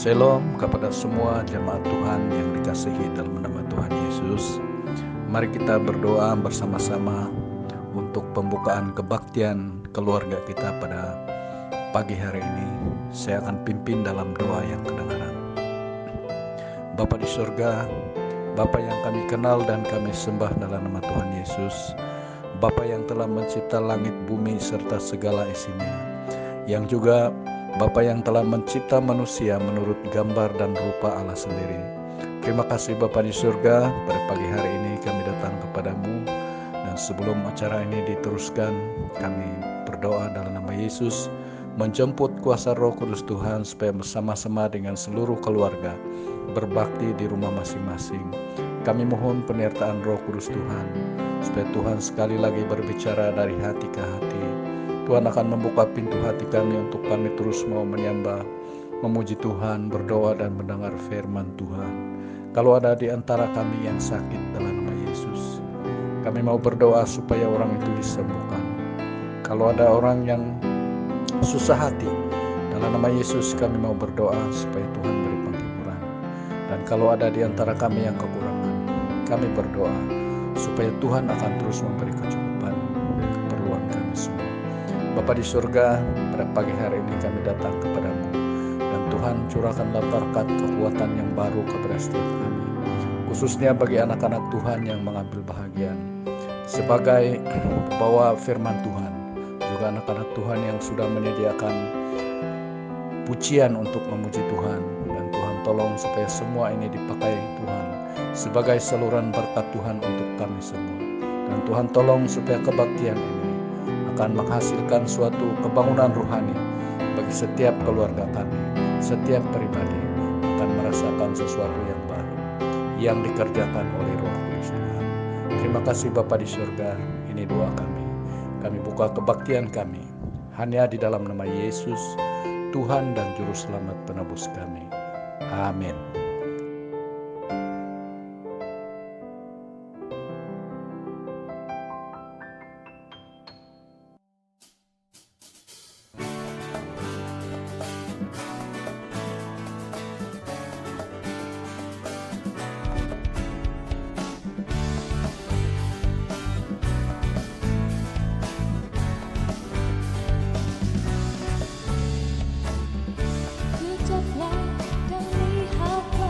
Shalom kepada semua jemaat Tuhan yang dikasihi dalam nama Tuhan Yesus. Mari kita berdoa bersama-sama untuk pembukaan kebaktian keluarga kita pada pagi hari ini. Saya akan pimpin dalam doa yang kedengaran. Bapa di surga, Bapa yang kami kenal dan kami sembah dalam nama Tuhan Yesus, Bapa yang telah mencipta langit, bumi, serta segala isinya, yang juga Bapa yang telah mencipta manusia menurut gambar dan rupa Allah sendiri. Terima kasih Bapa di surga, pada pagi hari ini kami datang kepadamu. Dan sebelum acara ini diteruskan, kami berdoa dalam nama Yesus, menjemput kuasa Roh Kudus Tuhan supaya bersama-sama dengan seluruh keluarga berbakti di rumah masing-masing. Kami mohon penyertaan Roh Kudus Tuhan, supaya Tuhan sekali lagi berbicara dari hati ke hati. Tuhan akan membuka pintu hati kami untuk kami terus mau menyembah, memuji Tuhan, berdoa dan mendengar firman Tuhan. Kalau ada di antara kami yang sakit dalam nama Yesus, kami mau berdoa supaya orang itu disembuhkan. Kalau ada orang yang susah hati, dalam nama Yesus kami mau berdoa supaya Tuhan beri penghiburan. Dan kalau ada di antara kami yang kekurangan, kami berdoa supaya Tuhan akan terus memberi kecukupan keperluan kami semua. Bapa di surga, pada pagi hari ini kami datang kepadamu, dan Tuhan curahkanlah berkat kekuatan yang baru kepada setiap kami, khususnya bagi anak-anak Tuhan yang mengambil bahagian sebagai pembawa firman Tuhan, juga anak-anak Tuhan yang sudah menyediakan pujian untuk memuji Tuhan. Dan Tuhan tolong supaya semua ini dipakai Tuhan sebagai saluran berkat Tuhan untuk kami semua. Dan Tuhan tolong supaya kebaktian ini akan menghasilkan suatu kebangunan rohani bagi setiap keluarga kami. Setiap pribadi akan merasakan sesuatu yang baru yang dikerjakan oleh Roh Kudus Tuhan. Terima kasih Bapa di surga, ini doa kami. Kami buka kebaktian kami hanya di dalam nama Yesus, Tuhan dan Juru Selamat penebus kami. Amin. Tetaplah dan lihatlah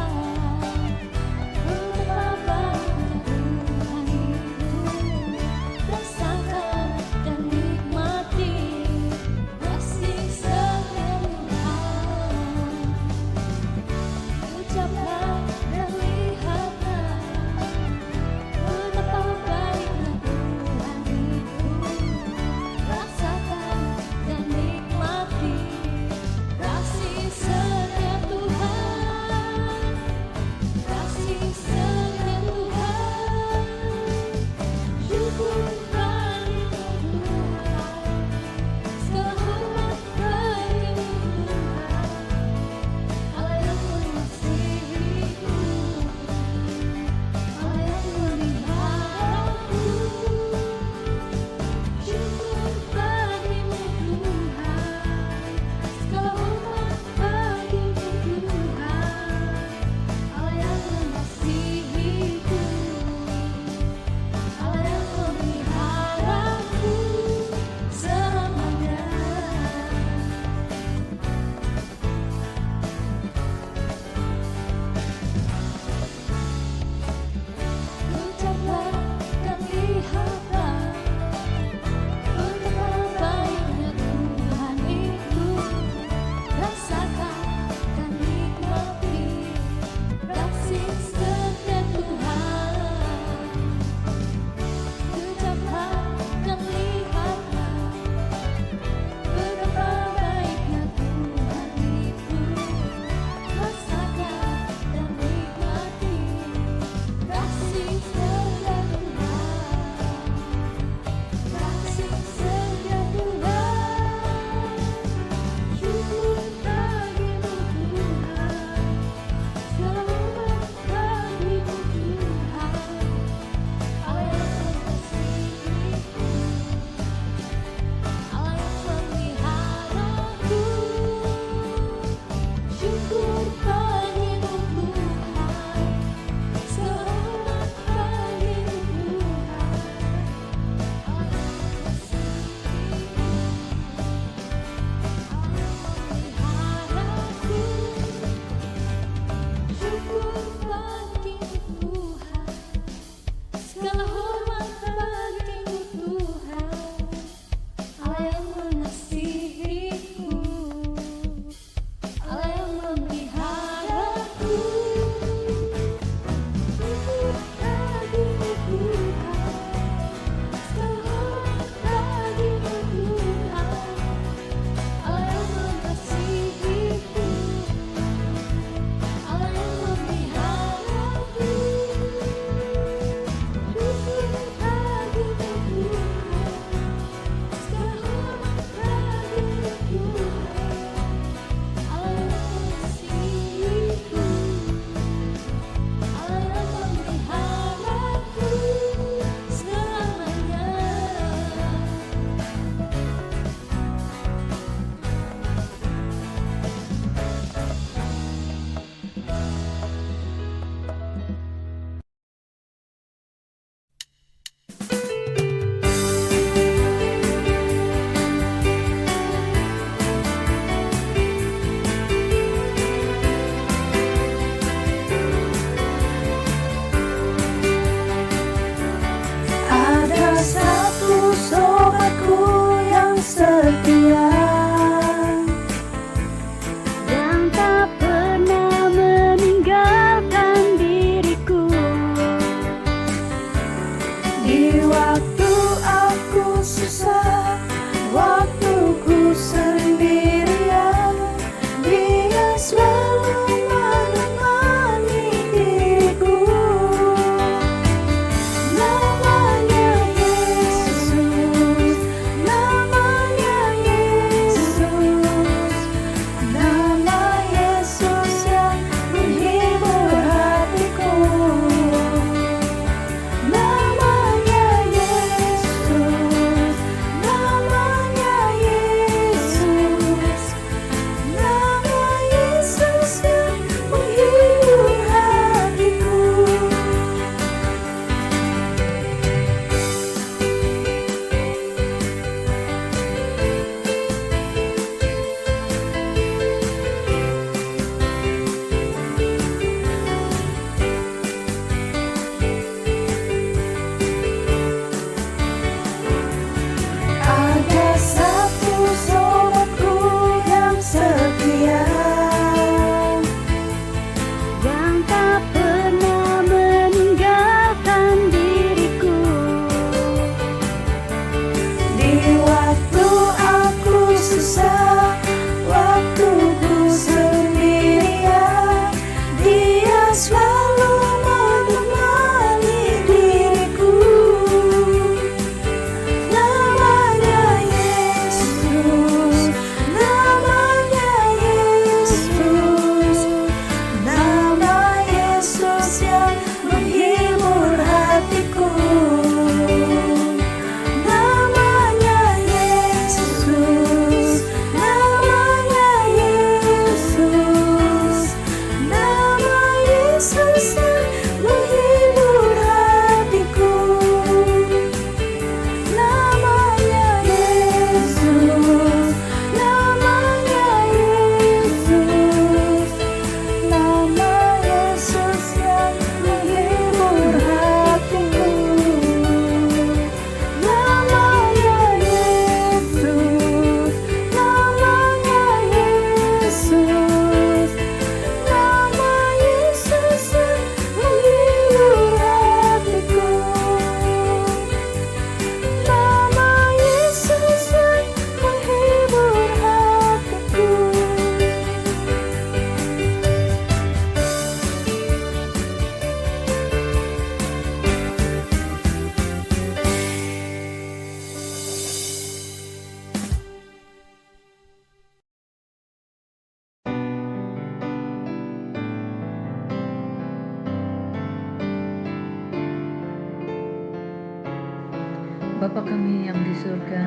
Bapa kami yang di surga,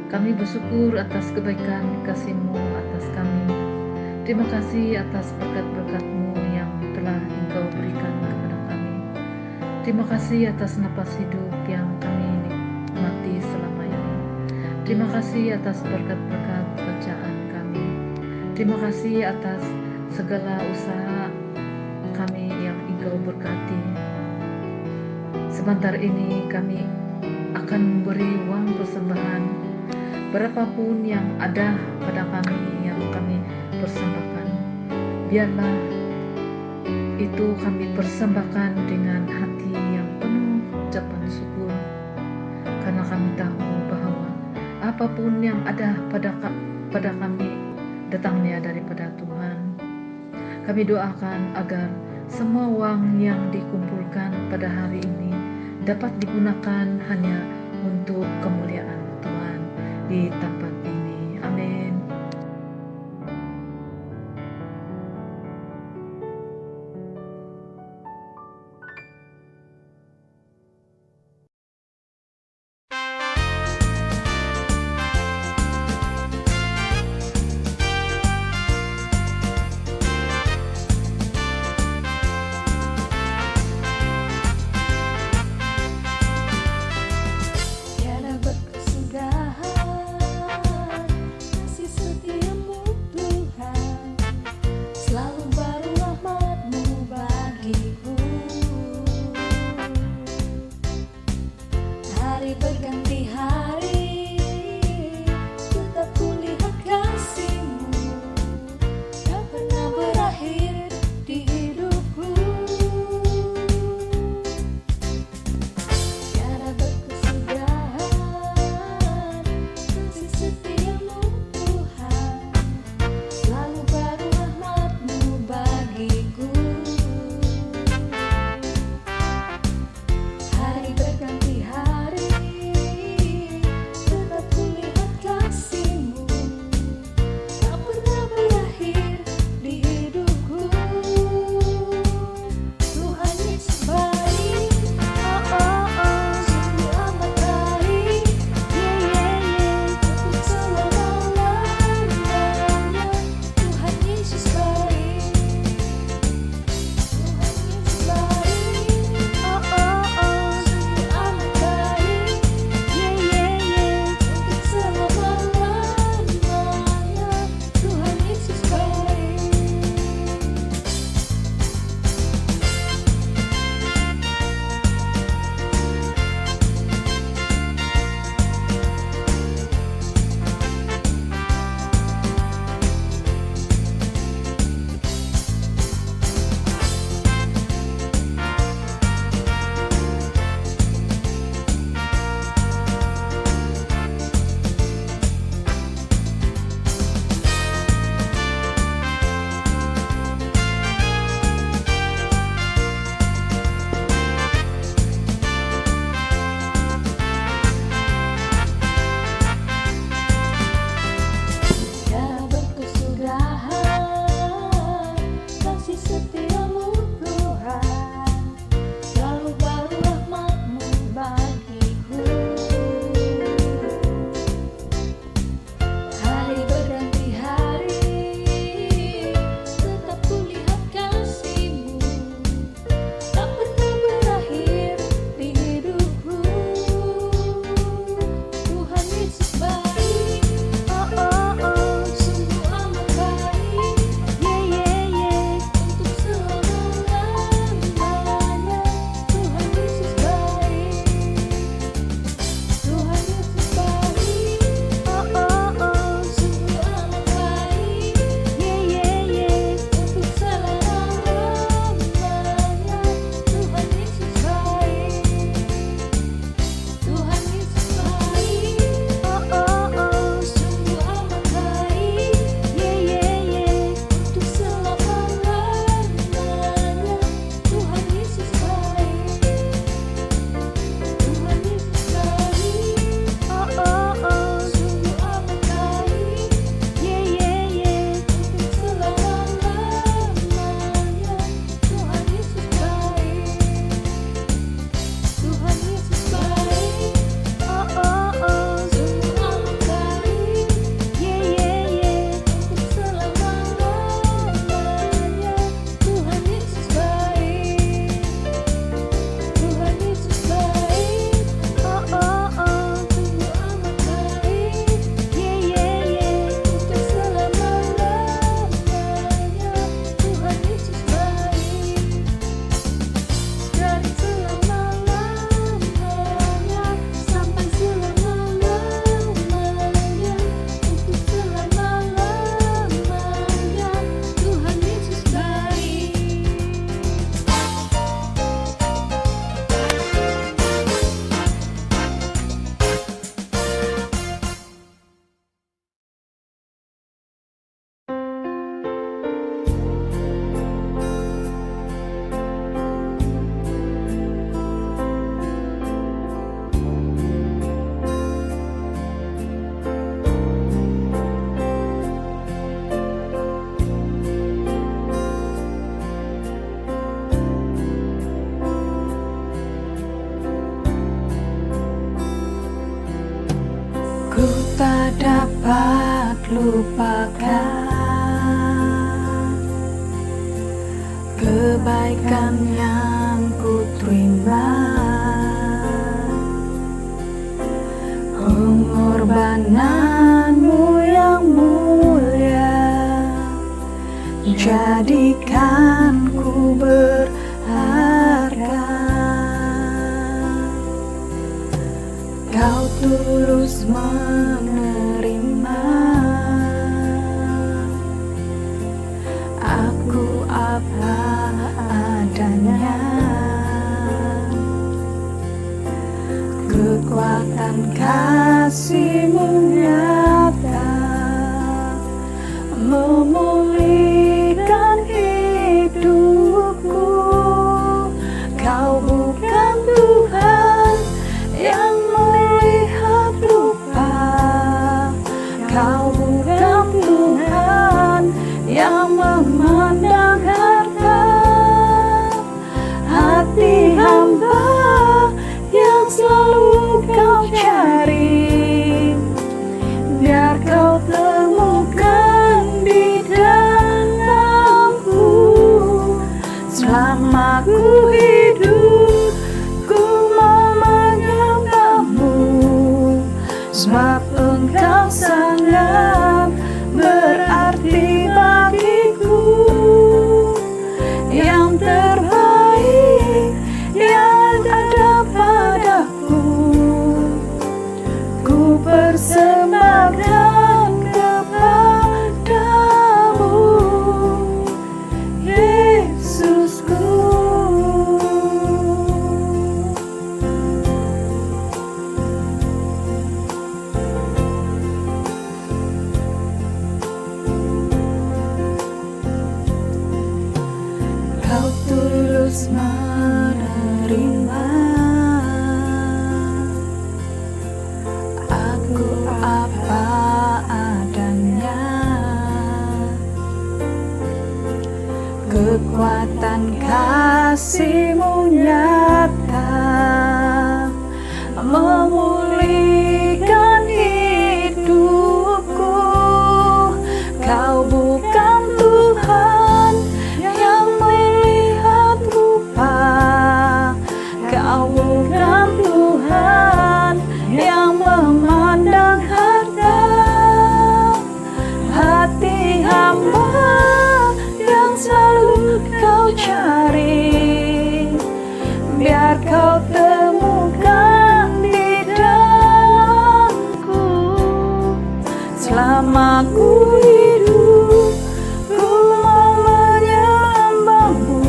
kami bersyukur atas kebaikan kasih-Mu atas kami. Terima kasih atas berkat-berkat-Mu yang telah Engkau berikan kepada kami. Terima kasih atas napas hidup yang kami nikmati selama ini. Terima kasih atas berkat-berkat pekerjaan kami. Terima kasih atas segala usaha kami yang Engkau berkati. Sebentar ini kami akan memberi uang persembahan berapapun yang ada pada kami yang kami persembahkan. Biarlah itu kami persembahkan dengan hati yang penuh ucapan syukur, karena kami tahu bahwa apapun yang ada pada kami datangnya daripada Tuhan. Kami doakan agar semua uang yang dikumpulkan pada hari ini dapat digunakan hanya untuk kemuliaan Tuhan di tempat ini. Amin. Tiada berkesudahan tak dapat lupakan kebaikan yang ku terima, pengorbananmu yang mulia jadikan ku berharga. Kau tulus menerima aku apa adanya, kekuatan kasih-Mu nyata memulihkan hidupku. Kau bukan Tuhan yang melihat rupa, Kau bukan Tuhan yang memandang harta. Hati hamba yang selalu Kau cari, biar Kau temukan di dalamku. Selama ku hidup, ku mau menyembah-Mu, sebab Engkau sangat berarti bagiku. Yang terbaik yang ada padaku, ku persembahkan kepadamu, Yesusku. Kau tulus menerima aku apa adanya, kekuatan kasih-Mu nyata memulihkan hidupku. Kau bukan Tuhan yang melihat rupa, Kau bukan Tuhan yang memandang harta. Hati hamba yang selalu Kau cari, biar Kau temukan di dalamku. Selama ku hidup, ku mau menyembah-Mu,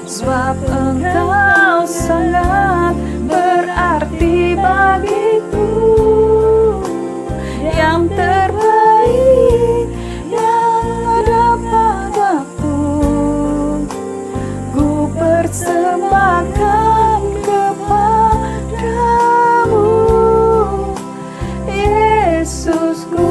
sebab Engkau sangat berarti bagiku. Yang terbaik yang ada padaku, ku persembahkan kepadamu, Yesusku.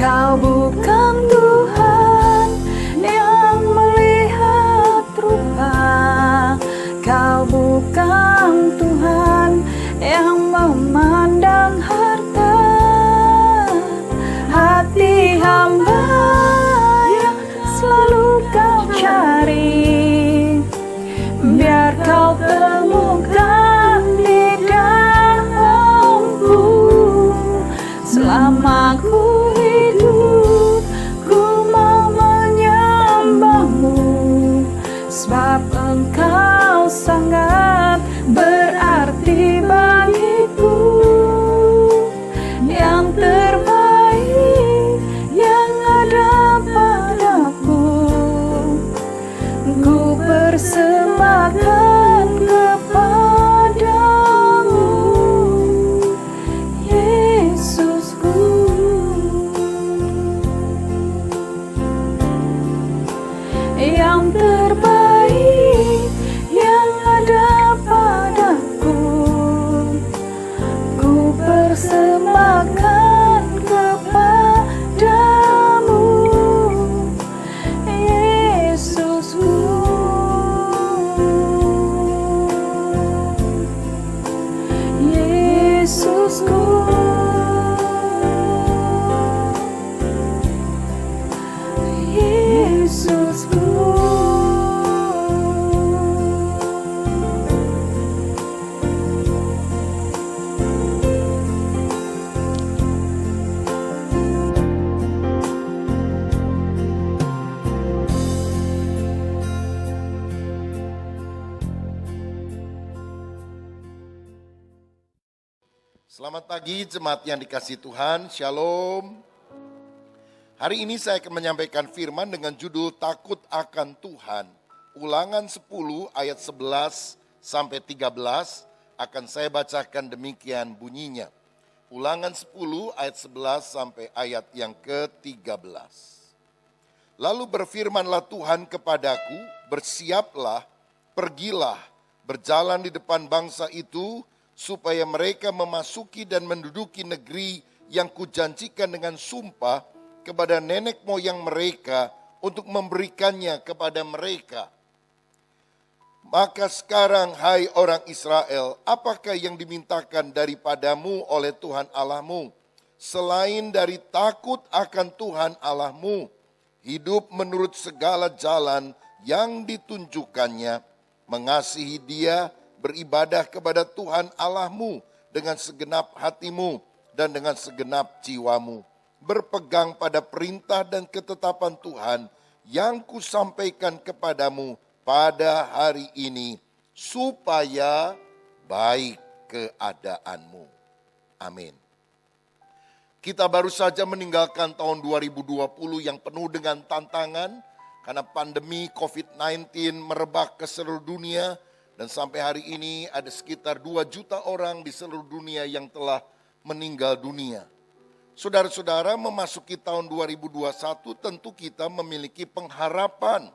Kau bukan Tuhan yang melihat rupa, Kau bukan Tuhan yang memandang harta. Hati hamba yang selalu Kau cari, biar Kau temukan di dalamku. Selama ku hidup, ku mau menyembah-Mu, sebab Engkau sangat berarti bagiku. Yang terbaik yang ada padaku, ku persembahkan kepadamu, Yesusku. Yang terbaik yang ada padaku, ku persembahkan Yesusku, Yesusku. Selamat pagi jemaat yang dikasihi Tuhan, Shalom. Hari ini saya akan menyampaikan firman dengan judul Takut akan Tuhan. Ulangan 10 ayat 11 sampai 13 akan saya bacakan demikian bunyinya. Ulangan 10 ayat 11 sampai ayat yang ke-13. Lalu berfirmanlah Tuhan kepadaku, bersiaplah, pergilah, berjalan di depan bangsa itu, supaya mereka memasuki dan menduduki negeri yang kujanjikan dengan sumpah kepada nenek moyang mereka untuk memberikannya kepada mereka. Maka sekarang, hai orang Israel, apakah yang dimintakan daripadamu oleh Tuhan Allahmu, selain dari takut akan Tuhan Allahmu, hidup menurut segala jalan yang ditunjukkannya, mengasihi Dia, beribadah kepada Tuhan Allahmu dengan segenap hatimu dan dengan segenap jiwamu. Berpegang pada perintah dan ketetapan Tuhan yang kusampaikan kepadamu pada hari ini, supaya baik keadaanmu. Amin. Kita baru saja meninggalkan tahun 2020 yang penuh dengan tantangan karena pandemi COVID-19 merebak ke seluruh dunia. Dan sampai hari ini ada sekitar 2 juta orang di seluruh dunia yang telah meninggal dunia. Saudara-saudara, memasuki tahun 2021 tentu kita memiliki pengharapan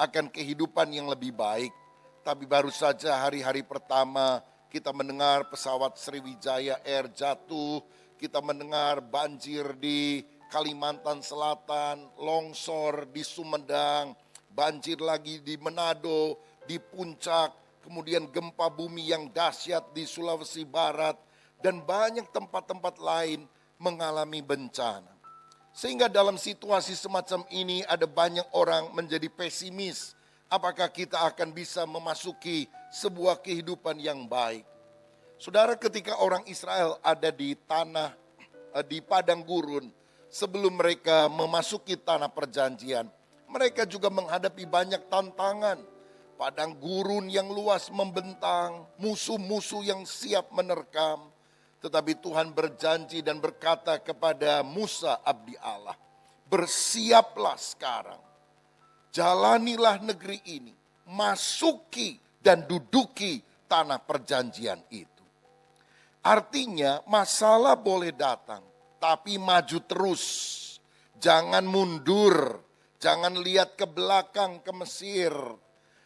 akan kehidupan yang lebih baik. Tapi baru saja hari-hari pertama kita mendengar pesawat Sriwijaya Air jatuh, kita mendengar banjir di Kalimantan Selatan, longsor di Sumedang, banjir lagi di Manado, di Puncak, kemudian gempa bumi yang dahsyat di Sulawesi Barat, dan banyak tempat-tempat lain mengalami bencana. Sehingga dalam situasi semacam ini ada banyak orang menjadi pesimis. Apakah kita akan bisa memasuki sebuah kehidupan yang baik? Saudara, ketika orang Israel ada di padang gurun, sebelum mereka memasuki tanah perjanjian, mereka juga menghadapi banyak tantangan. Padang gurun yang luas membentang, musuh-musuh yang siap menerkam. Tetapi Tuhan berjanji dan berkata kepada Musa abdi Allah, bersiaplah sekarang, jalanilah negeri ini, masuki dan duduki tanah perjanjian itu. Artinya masalah boleh datang, tapi maju terus, jangan mundur, jangan lihat ke belakang ke Mesir.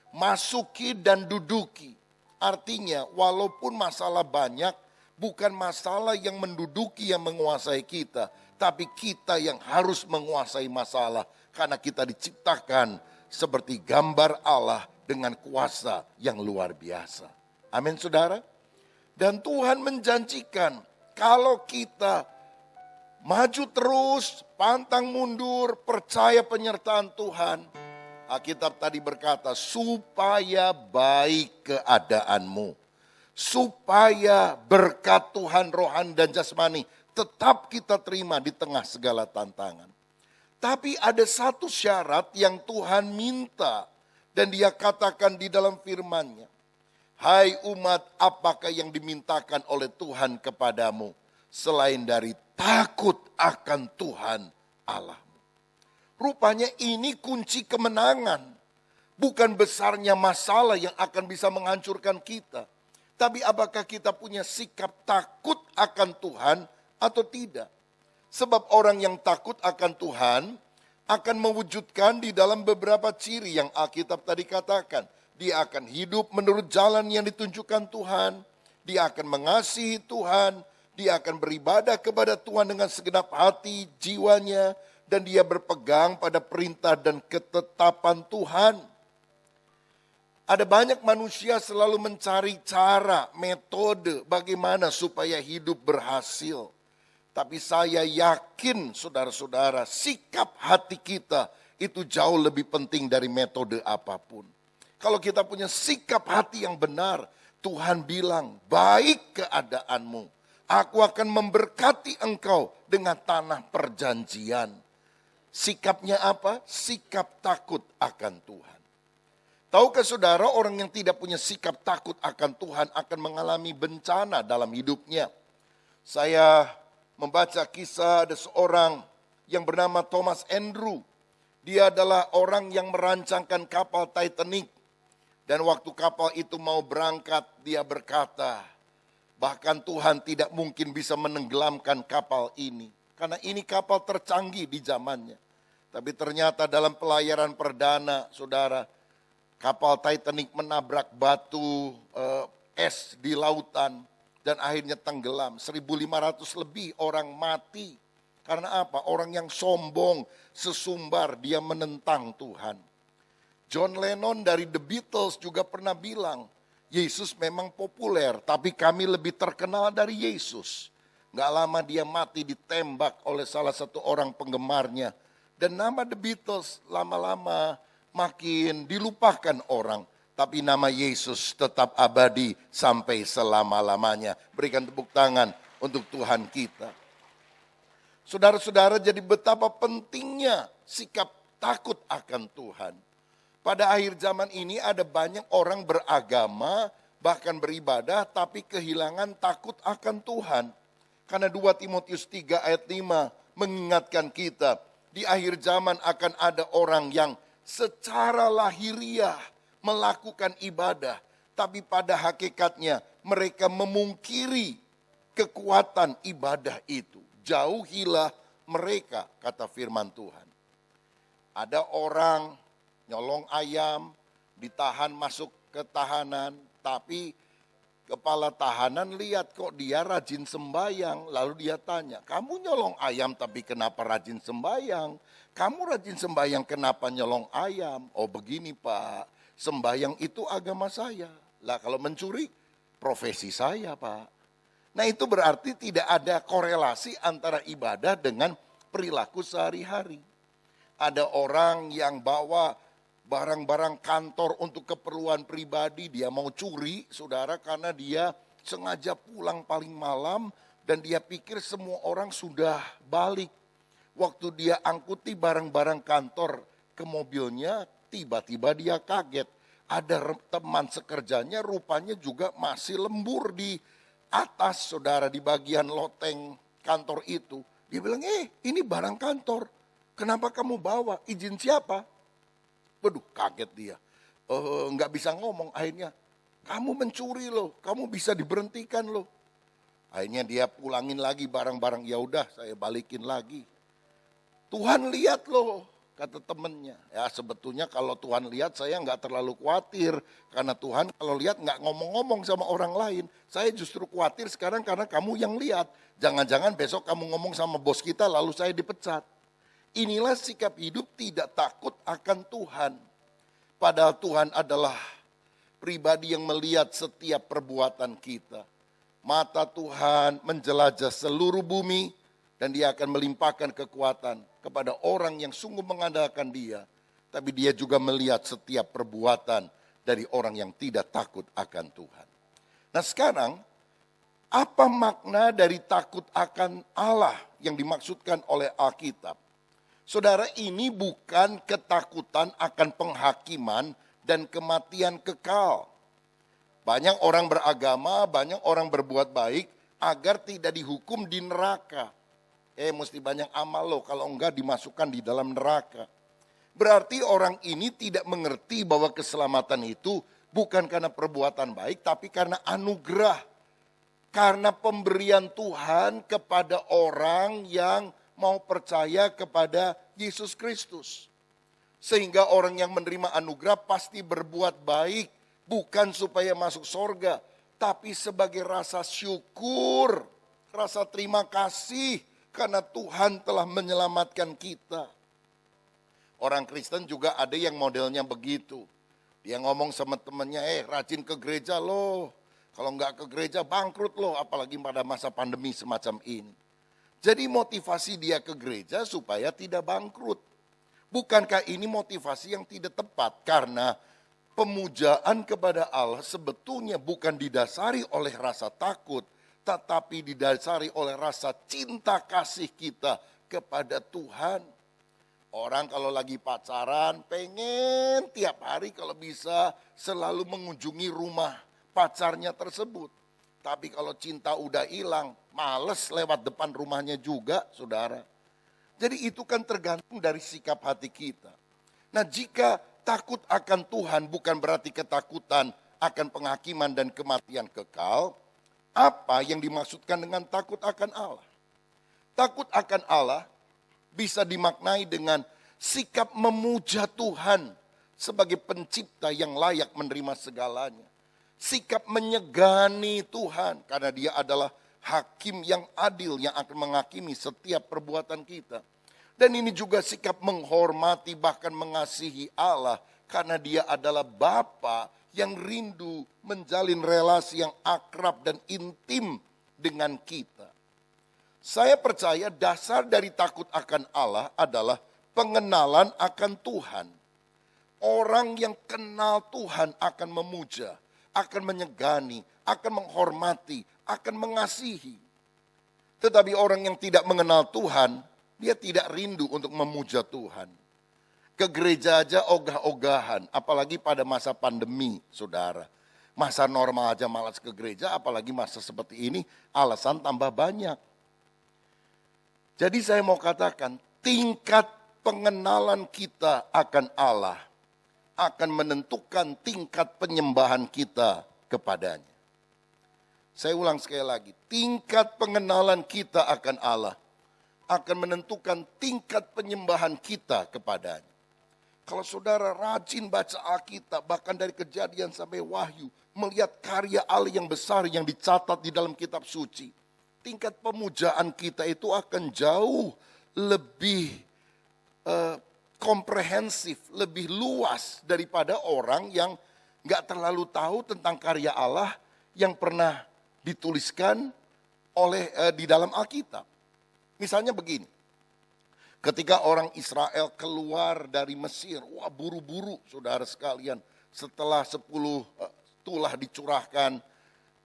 Masuki dan duduki. Artinya walaupun masalah banyak, bukan masalah yang menduduki yang menguasai kita, tapi kita yang harus menguasai masalah. Karena kita diciptakan seperti gambar Allah dengan kuasa yang luar biasa. Amin saudara. Dan Tuhan menjanjikan kalau kita maju terus, pantang mundur, percaya penyertaan Tuhan. Alkitab tadi berkata, supaya baik keadaanmu. Supaya berkat Tuhan rohani dan jasmani tetap kita terima di tengah segala tantangan. Tapi ada satu syarat yang Tuhan minta dan Dia katakan di dalam firman-Nya. Hai umat, apakah yang dimintakan oleh Tuhan kepadamu selain dari takut akan Tuhan Allah? Rupanya ini kunci kemenangan. Bukan besarnya masalah yang akan bisa menghancurkan kita. Tapi apakah kita punya sikap takut akan Tuhan atau tidak? Sebab orang yang takut akan Tuhan akan mewujudkan di dalam beberapa ciri yang Alkitab tadi katakan. Dia akan hidup menurut jalan yang ditunjukkan Tuhan. Dia akan mengasihi Tuhan. Dia akan beribadah kepada Tuhan dengan segenap hati, jiwanya. Dan dia berpegang pada perintah dan ketetapan Tuhan. Ada banyak manusia selalu mencari cara, metode bagaimana supaya hidup berhasil. Tapi saya yakin saudara-saudara, sikap hati kita itu jauh lebih penting dari metode apapun. Kalau kita punya sikap hati yang benar, Tuhan bilang, baik keadaanmu. Aku akan memberkati engkau dengan tanah perjanjian. Sikapnya apa? Sikap takut akan Tuhan. Tahukah saudara, orang yang tidak punya sikap takut akan Tuhan akan mengalami bencana dalam hidupnya. Saya membaca kisah ada seorang yang bernama Thomas Andrew. Dia adalah orang yang merancangkan kapal Titanic. Dan waktu kapal itu mau berangkat, dia berkata, bahkan Tuhan tidak mungkin bisa menenggelamkan kapal ini. Karena ini kapal tercanggih di zamannya. Tapi ternyata dalam pelayaran perdana, saudara, kapal Titanic menabrak batu es di lautan dan akhirnya tenggelam. 1.500 lebih orang mati. Karena apa? Orang yang sombong, sesumbar, dia menentang Tuhan. John Lennon dari The Beatles juga pernah bilang, Yesus memang populer, tapi kami lebih terkenal dari Yesus. Gak lama dia mati ditembak oleh salah satu orang penggemarnya. Dan nama The Beatles lama-lama makin dilupakan orang. Tapi nama Yesus tetap abadi sampai selama-lamanya. Berikan tepuk tangan untuk Tuhan kita. Saudara-saudara, jadi betapa pentingnya sikap takut akan Tuhan. Pada akhir zaman ini ada banyak orang beragama, bahkan beribadah, tapi kehilangan takut akan Tuhan. Karena 2 Timotius 3 ayat 5 mengingatkan kita, di akhir zaman akan ada orang yang secara lahiriah melakukan ibadah, tapi pada hakikatnya mereka memungkiri kekuatan ibadah itu. Jauhilah mereka, kata firman Tuhan. Ada orang nyolong ayam, ditahan masuk ke tahanan, tapi kepala tahanan lihat kok dia rajin sembayang. Lalu dia tanya, kamu nyolong ayam tapi kenapa rajin sembayang? Kamu rajin sembayang kenapa nyolong ayam? Oh begini Pak, sembayang itu agama saya. Lah kalau mencuri, profesi saya Pak. Nah itu berarti tidak ada korelasi antara ibadah dengan perilaku sehari-hari. Ada orang yang bawa barang-barang kantor untuk keperluan pribadi, dia mau curi, saudara, karena dia sengaja pulang paling malam dan dia pikir semua orang sudah balik. Waktu dia angkuti barang-barang kantor ke mobilnya, tiba-tiba dia kaget. Ada teman sekerjanya rupanya juga masih lembur di atas, saudara, di bagian loteng kantor itu. Dia bilang, ini barang kantor, kenapa kamu bawa? Izin siapa? Waduh, kaget dia. Nggak bisa ngomong, akhirnya kamu mencuri loh, kamu bisa diberhentikan loh. Akhirnya dia pulangin lagi barang-barang, ya udah saya balikin lagi. Tuhan lihat loh, kata temennya. Ya sebetulnya kalau Tuhan lihat saya nggak terlalu khawatir. Karena Tuhan kalau lihat nggak ngomong-ngomong sama orang lain. Saya justru khawatir sekarang karena kamu yang lihat. Jangan-jangan besok kamu ngomong sama bos kita lalu saya dipecat. Inilah sikap hidup tidak takut akan Tuhan. Padahal Tuhan adalah pribadi yang melihat setiap perbuatan kita. Mata Tuhan menjelajah seluruh bumi dan dia akan melimpahkan kekuatan kepada orang yang sungguh mengandalkan dia. Tapi dia juga melihat setiap perbuatan dari orang yang tidak takut akan Tuhan. Nah sekarang, apa makna dari takut akan Allah yang dimaksudkan oleh Alkitab? Saudara, ini bukan ketakutan akan penghakiman dan kematian kekal. Banyak orang beragama, banyak orang berbuat baik agar tidak dihukum di neraka. Mesti banyak amal loh, kalau enggak dimasukkan di dalam neraka. Berarti orang ini tidak mengerti bahwa keselamatan itu bukan karena perbuatan baik, tapi karena anugerah. Karena pemberian Tuhan kepada orang yang mau percaya kepada Yesus Kristus. Sehingga orang yang menerima anugerah pasti berbuat baik. Bukan supaya masuk sorga. Tapi sebagai rasa syukur. Rasa terima kasih. Karena Tuhan telah menyelamatkan kita. Orang Kristen juga ada yang modelnya begitu. Dia ngomong sama temennya, rajin ke gereja loh. Kalau nggak ke gereja bangkrut loh, apalagi pada masa pandemi semacam ini. Jadi motivasi dia ke gereja supaya tidak bangkrut. Bukankah ini motivasi yang tidak tepat? Karena pemujaan kepada Allah sebetulnya bukan didasari oleh rasa takut, tetapi didasari oleh rasa cinta kasih kita kepada Tuhan. Orang kalau lagi pacaran pengen tiap hari kalau bisa selalu mengunjungi rumah pacarnya tersebut. Tapi kalau cinta udah hilang, males lewat depan rumahnya juga, saudara. Jadi itu kan tergantung dari sikap hati kita. Nah, jika takut akan Tuhan bukan berarti ketakutan akan penghakiman dan kematian kekal. Apa yang dimaksudkan dengan takut akan Allah? Takut akan Allah bisa dimaknai dengan sikap memuja Tuhan sebagai pencipta yang layak menerima segalanya. Sikap menyegani Tuhan karena dia adalah hakim yang adil yang akan menghakimi setiap perbuatan kita. Dan ini juga sikap menghormati bahkan mengasihi Allah karena dia adalah Bapa yang rindu menjalin relasi yang akrab dan intim dengan kita. Saya percaya dasar dari takut akan Allah adalah pengenalan akan Tuhan. Orang yang kenal Tuhan akan memuja, akan menyegani, akan menghormati, akan mengasihi. Tetapi orang yang tidak mengenal Tuhan, dia tidak rindu untuk memuja Tuhan. Ke gereja aja ogah-ogahan, apalagi pada masa pandemi, saudara. Masa normal aja malas ke gereja, apalagi masa seperti ini, alasan tambah banyak. Jadi saya mau katakan, tingkat pengenalan kita akan Allah akan menentukan tingkat penyembahan kita kepadanya. Saya ulang sekali lagi, tingkat pengenalan kita akan Allah akan menentukan tingkat penyembahan kita kepadanya. Kalau saudara rajin baca Alkitab, bahkan dari Kejadian sampai Wahyu, melihat karya Allah yang besar yang dicatat di dalam kitab suci, tingkat pemujaan kita itu akan jauh lebih komprehensif, lebih luas daripada orang yang gak terlalu tahu tentang karya Allah yang pernah dituliskan oleh di dalam Alkitab. Misalnya begini, ketika orang Israel keluar dari Mesir, wah buru-buru saudara sekalian, setelah 10 tulah dicurahkan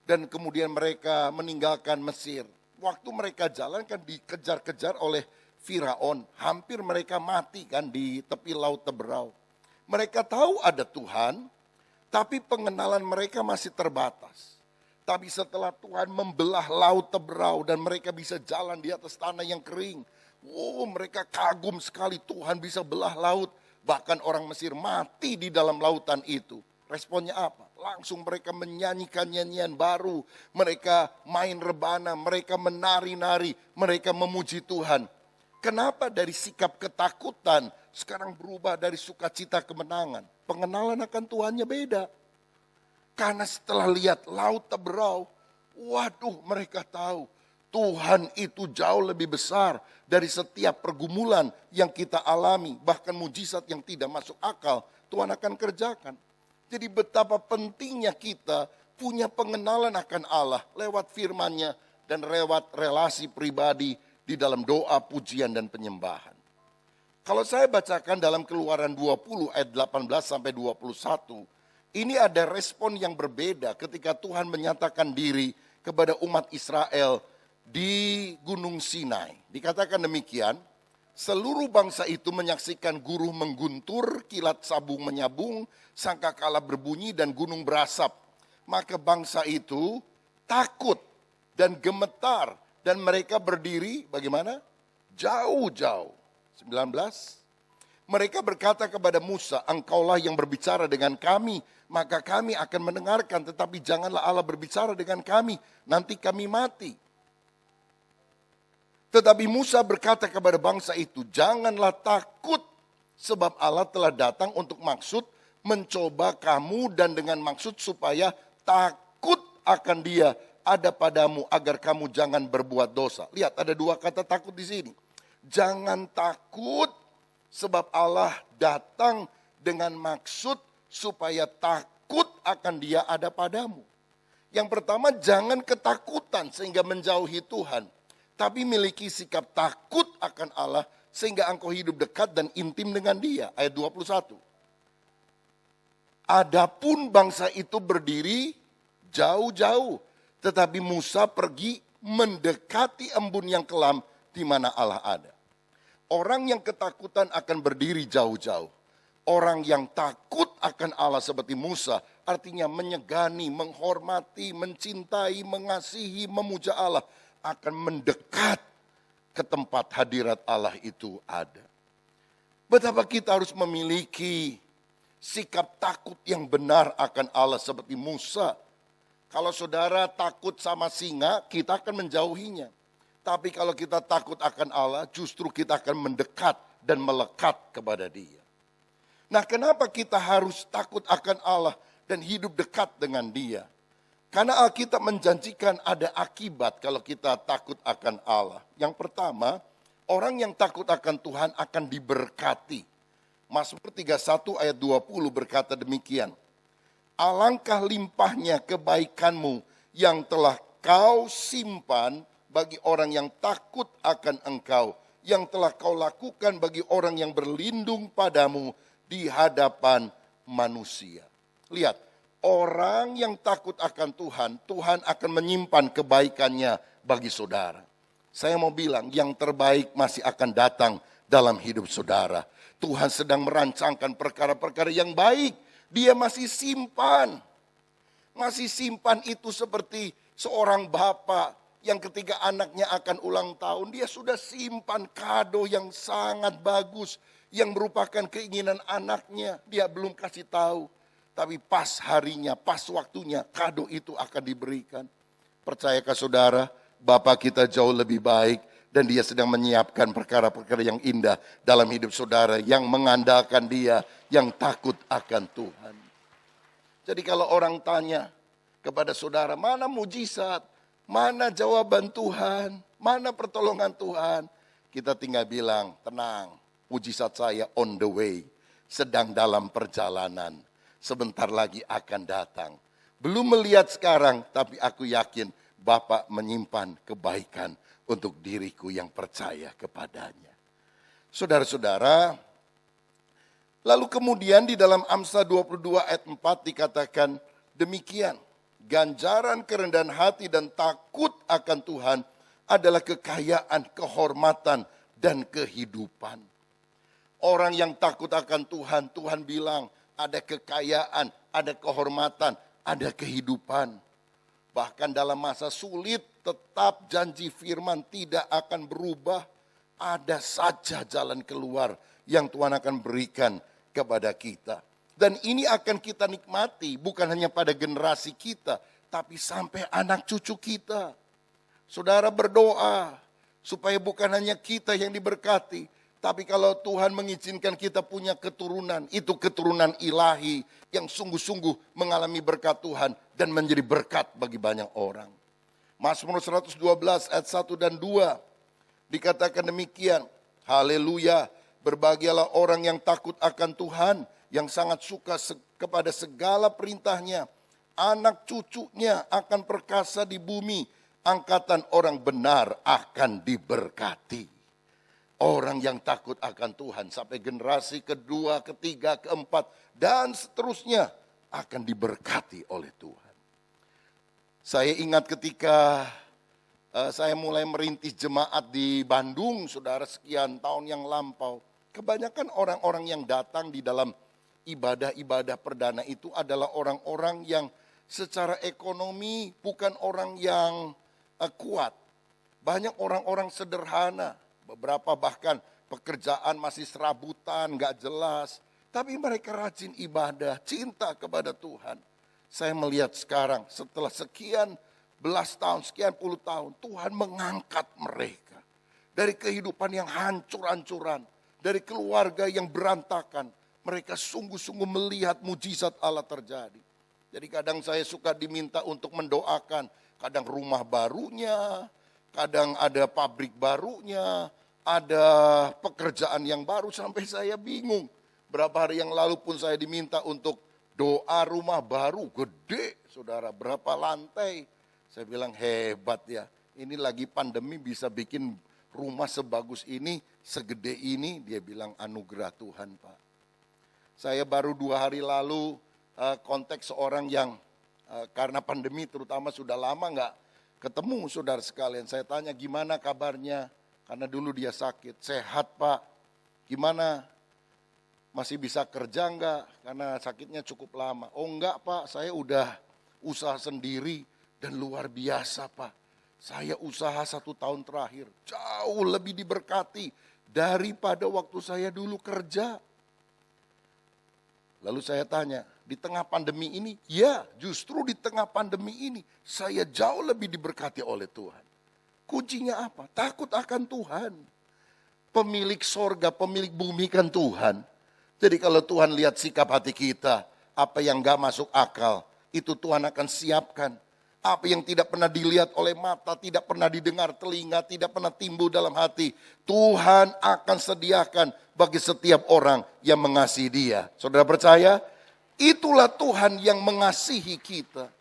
dan kemudian mereka meninggalkan Mesir. Waktu mereka jalan kan dikejar-kejar oleh Firaun, hampir mereka mati kan di tepi laut Teberau. Mereka tahu ada Tuhan, tapi pengenalan mereka masih terbatas. Tapi setelah Tuhan membelah laut Teberau dan mereka bisa jalan di atas tanah yang kering, mereka kagum sekali Tuhan bisa belah laut. Bahkan orang Mesir mati di dalam lautan itu. Responnya apa? Langsung mereka menyanyikan nyanyian baru. Mereka main rebana, mereka menari-nari, mereka memuji Tuhan. Kenapa dari sikap ketakutan sekarang berubah dari sukacita kemenangan? Pengenalan akan Tuhannya beda. Karena setelah lihat laut Teberau, waduh mereka tahu Tuhan itu jauh lebih besar dari setiap pergumulan yang kita alami. Bahkan mujizat yang tidak masuk akal, Tuhan akan kerjakan. Jadi betapa pentingnya kita punya pengenalan akan Allah lewat firman-Nya dan lewat relasi pribadi di dalam doa, pujian, dan penyembahan. Kalau saya bacakan dalam Keluaran 20 ayat 18 sampai 21, ini ada respon yang berbeda ketika Tuhan menyatakan diri kepada umat Israel di Gunung Sinai. Dikatakan demikian, seluruh bangsa itu menyaksikan guru mengguntur, kilat sabung menyabung, sangkakala berbunyi dan gunung berasap. Maka bangsa itu takut dan gemetar dan mereka berdiri bagaimana? Jauh-jauh. 19. Mereka berkata kepada Musa, engkaulah yang berbicara dengan kami, maka kami akan mendengarkan, tetapi janganlah Allah berbicara dengan kami, nanti kami mati. Tetapi Musa berkata kepada bangsa itu, janganlah takut, sebab Allah telah datang untuk maksud mencoba kamu dan dengan maksud supaya takut akan Dia ada padamu agar kamu jangan berbuat dosa. Lihat ada dua kata takut di sini. Jangan takut sebab Allah datang dengan maksud supaya takut akan Dia ada padamu. Yang pertama, jangan ketakutan sehingga menjauhi Tuhan, tapi miliki sikap takut akan Allah sehingga engkau hidup dekat dan intim dengan Dia. Ayat 21. Adapun bangsa itu berdiri jauh-jauh, tetapi Musa pergi mendekati embun yang kelam di mana Allah ada. Orang yang ketakutan akan berdiri jauh-jauh. Orang yang takut akan Allah seperti Musa, artinya menyegani, menghormati, mencintai, mengasihi, memuja Allah, akan mendekat ke tempat hadirat Allah itu ada. Betapa kita harus memiliki sikap takut yang benar akan Allah seperti Musa. Kalau saudara takut sama singa, kita akan menjauhinya. Tapi kalau kita takut akan Allah, justru kita akan mendekat dan melekat kepada Dia. Nah, kenapa kita harus takut akan Allah dan hidup dekat dengan Dia? Karena Alkitab menjanjikan ada akibat kalau kita takut akan Allah. Yang pertama, orang yang takut akan Tuhan akan diberkati. Mazmur 31 ayat 20 berkata demikian. Alangkah limpahnya kebaikanmu yang telah kau simpan bagi orang yang takut akan engkau, yang telah kau lakukan bagi orang yang berlindung padamu di hadapan manusia. Lihat, orang yang takut akan Tuhan, Tuhan akan menyimpan kebaikannya bagi saudara. Saya mau bilang, yang terbaik masih akan datang dalam hidup saudara. Tuhan sedang merancangkan perkara-perkara yang baik. Dia masih simpan. Masih simpan itu seperti seorang bapak yang ketika anaknya akan ulang tahun, dia sudah simpan kado yang sangat bagus, yang merupakan keinginan anaknya. Dia belum kasih tahu. Tapi pas harinya, pas waktunya, kado itu akan diberikan. Percayakah saudara, Bapak kita jauh lebih baik. Dan Dia sedang menyiapkan perkara-perkara yang indah dalam hidup saudara yang mengandalkan Dia, yang takut akan Tuhan. Jadi kalau orang tanya kepada saudara, mana mujizat, mana jawaban Tuhan, mana pertolongan Tuhan, kita tinggal bilang, tenang, mujizat saya on the way, sedang dalam perjalanan, sebentar lagi akan datang. Belum melihat sekarang, tapi aku yakin Bapa menyimpan kebaikan untuk diriku yang percaya kepadanya. Saudara-saudara, lalu kemudian di dalam Amsal 22 ayat 4 dikatakan demikian. Ganjaran kerendahan hati dan takut akan Tuhan adalah kekayaan, kehormatan, dan kehidupan. Orang yang takut akan Tuhan, Tuhan bilang ada kekayaan, ada kehormatan, ada kehidupan. Bahkan dalam masa sulit, tetap janji firman tidak akan berubah. Ada saja jalan keluar yang Tuhan akan berikan kepada kita. Dan ini akan kita nikmati bukan hanya pada generasi kita, tapi sampai anak cucu kita. Saudara berdoa supaya bukan hanya kita yang diberkati, tapi kalau Tuhan mengizinkan kita punya keturunan, itu keturunan ilahi yang sungguh-sungguh mengalami berkat Tuhan dan menjadi berkat bagi banyak orang. Mazmur 112 ayat 1 dan 2 dikatakan demikian. Haleluya, berbahagialah orang yang takut akan Tuhan, yang sangat suka kepada segala perintahnya. Anak cucunya akan perkasa di bumi, angkatan orang benar akan diberkati. Orang yang takut akan Tuhan sampai generasi kedua, ketiga, keempat, dan seterusnya akan diberkati oleh Tuhan. Saya ingat ketika saya mulai merintis jemaat di Bandung, saudara, sekian tahun yang lampau. Kebanyakan orang-orang yang datang di dalam ibadah-ibadah perdana itu adalah orang-orang yang secara ekonomi bukan orang yang kuat. Banyak orang-orang sederhana, beberapa bahkan pekerjaan masih serabutan, gak jelas. Tapi mereka rajin ibadah, cinta kepada Tuhan. Saya melihat sekarang setelah sekian belas tahun, sekian puluh tahun, Tuhan mengangkat mereka. Dari kehidupan yang hancur-hancuran, dari keluarga yang berantakan, mereka sungguh-sungguh melihat mujizat Allah terjadi. Jadi kadang saya suka diminta untuk mendoakan, kadang rumah barunya, kadang ada pabrik barunya, ada pekerjaan yang baru, sampai saya bingung. Berapa hari yang lalu pun saya diminta untuk Doa rumah baru gede, saudara, berapa lantai. Saya bilang hebat ya, ini lagi pandemi bisa bikin rumah sebagus ini, segede ini. Dia bilang anugerah Tuhan, Pak. Saya baru 2 hari lalu kontak seorang yang karena pandemi terutama sudah lama nggak ketemu, saudara sekalian. Saya tanya gimana kabarnya, karena dulu dia sakit. Sehat, Pak, gimana? Masih bisa kerja enggak? Karena sakitnya cukup lama. Oh enggak, Pak, saya udah usaha sendiri dan luar biasa, Pak. Saya usaha 1 tahun terakhir, jauh lebih diberkati daripada waktu saya dulu kerja. Lalu saya tanya, di tengah pandemi ini? Ya, justru di tengah pandemi ini saya jauh lebih diberkati oleh Tuhan. Kuncinya apa? Takut akan Tuhan. Pemilik sorga, pemilik bumi kan Tuhan. Jadi kalau Tuhan lihat sikap hati kita, apa yang gak masuk akal, itu Tuhan akan siapkan. Apa yang tidak pernah dilihat oleh mata, tidak pernah didengar telinga, tidak pernah timbul dalam hati, Tuhan akan sediakan bagi setiap orang yang mengasihi Dia. Saudara percaya? Itulah Tuhan yang mengasihi kita,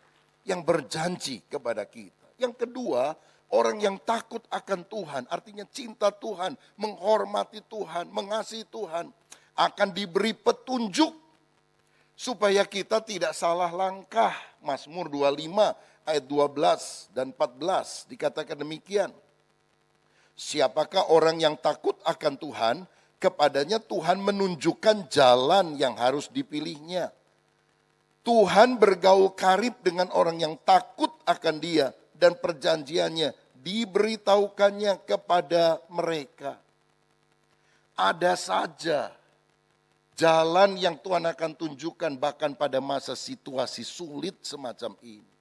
yang berjanji kepada kita. Yang kedua, orang yang takut akan Tuhan, artinya cinta Tuhan, menghormati Tuhan, mengasihi Tuhan, akan diberi petunjuk supaya kita tidak salah langkah. Mazmur 25 ayat 12 dan 14 dikatakan demikian. Siapakah orang yang takut akan Tuhan? Kepadanya Tuhan menunjukkan jalan yang harus dipilihnya. Tuhan bergaul karib dengan orang yang takut akan Dia dan perjanjiannya diberitahukannya kepada mereka. Ada saja jalan yang Tuhan akan tunjukkan bahkan pada masa situasi sulit semacam ini.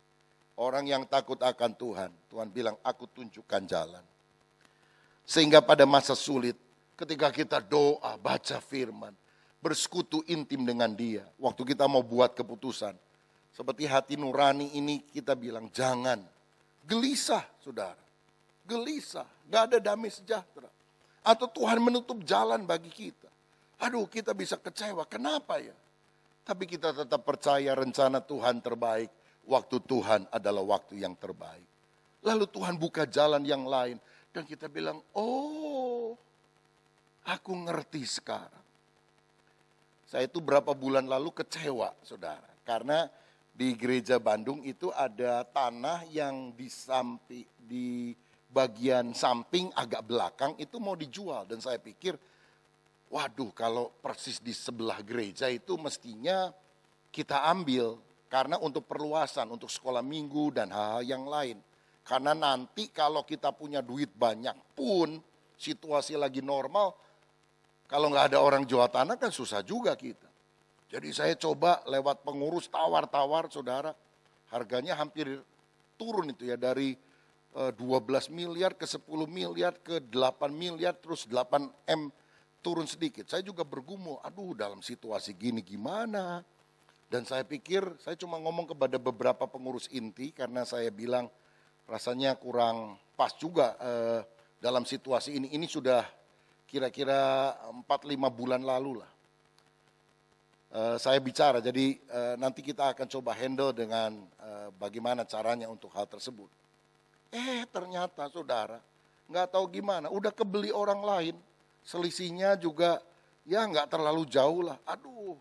Orang yang takut akan Tuhan, Tuhan bilang aku tunjukkan jalan. Sehingga pada masa sulit, ketika kita doa, baca firman, bersekutu intim dengan Dia. Waktu kita mau buat keputusan, seperti hati nurani ini kita bilang jangan. Gelisah, saudara. Gelisah, gak ada damai sejahtera. Atau Tuhan menutup jalan bagi kita. Aduh, kita bisa kecewa. Kenapa ya? Tapi kita tetap percaya rencana Tuhan terbaik. Waktu Tuhan adalah waktu yang terbaik. Lalu Tuhan buka jalan yang lain. Dan kita bilang, oh, aku ngerti sekarang. Saya itu berapa bulan lalu kecewa, saudara. Karena di gereja Bandung itu ada tanah yang di bagian samping agak belakang itu mau dijual. Dan saya pikir, waduh, kalau persis di sebelah gereja itu mestinya kita ambil. Karena untuk perluasan, untuk sekolah minggu dan hal-hal yang lain. Karena nanti kalau kita punya duit banyak pun, situasi lagi normal, kalau nggak ada orang jual tanah kan susah juga kita. Jadi saya coba lewat pengurus tawar-tawar, saudara. Harganya hampir turun itu ya, dari 12 miliar ke 10 miliar ke 8 miliar, terus 8M. Turun sedikit, saya juga bergumul, aduh dalam situasi gini gimana. Dan saya pikir, saya cuma ngomong kepada beberapa pengurus inti karena saya bilang rasanya kurang pas juga dalam situasi ini. Ini sudah kira-kira 4-5 bulan lalu lah. Saya bicara, jadi nanti kita akan coba handle dengan bagaimana caranya untuk hal tersebut. Ternyata saudara, nggak tahu gimana, udah kebeli orang lain. Selisihnya juga ya nggak terlalu jauh lah. Aduh,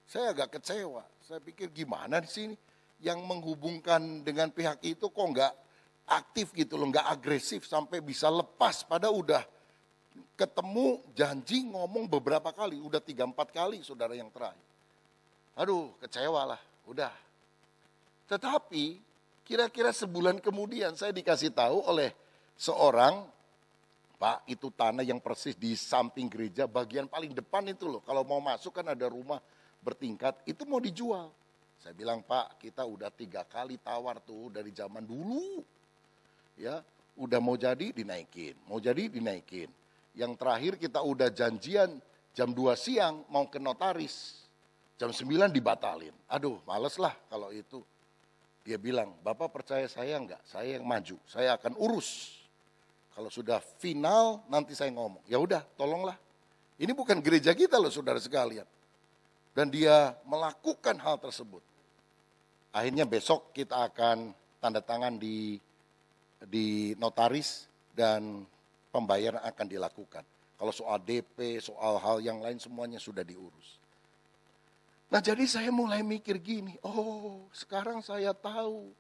saya agak kecewa. Saya pikir gimana di sini yang menghubungkan dengan pihak itu kok nggak aktif gitu loh, nggak agresif sampai bisa lepas. Pada udah ketemu janji ngomong beberapa kali, udah 3-4 kali saudara yang terakhir. Aduh, kecewa lah, udah. Tetapi kira-kira sebulan kemudian saya dikasih tahu oleh seorang, Pak, itu tanah yang persis di samping gereja, bagian paling depan itu loh. Kalau mau masuk kan ada rumah bertingkat, itu mau dijual. Saya bilang, Pak, kita udah 3 kali tawar tuh dari zaman dulu. Ya, udah mau jadi dinaikin, mau jadi dinaikin. Yang terakhir kita udah janjian jam 2 siang mau ke notaris. Jam 9 dibatalin. Aduh, males lah kalau itu. Dia bilang, Bapak percaya saya enggak? Saya yang maju, saya akan urus. Kalau sudah final nanti saya ngomong. Ya udah, tolonglah. Ini bukan gereja kita loh saudara sekalian. Dan dia melakukan hal tersebut. Akhirnya besok kita akan tanda tangan di notaris dan pembayaran akan dilakukan. Kalau soal DP, soal hal yang lain semuanya sudah diurus. Nah jadi saya mulai mikir gini, oh sekarang saya tahu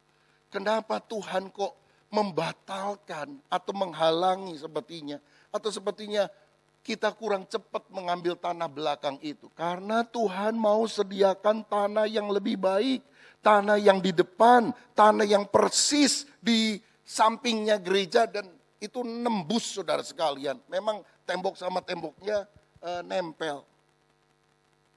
kenapa Tuhan kok membatalkan atau menghalangi sepertinya. Atau sepertinya kita kurang cepat mengambil tanah belakang itu. Karena Tuhan mau sediakan tanah yang lebih baik. Tanah yang di depan, tanah yang persis di sampingnya gereja. Dan itu nembus saudara sekalian. Memang tembok sama temboknya nempel.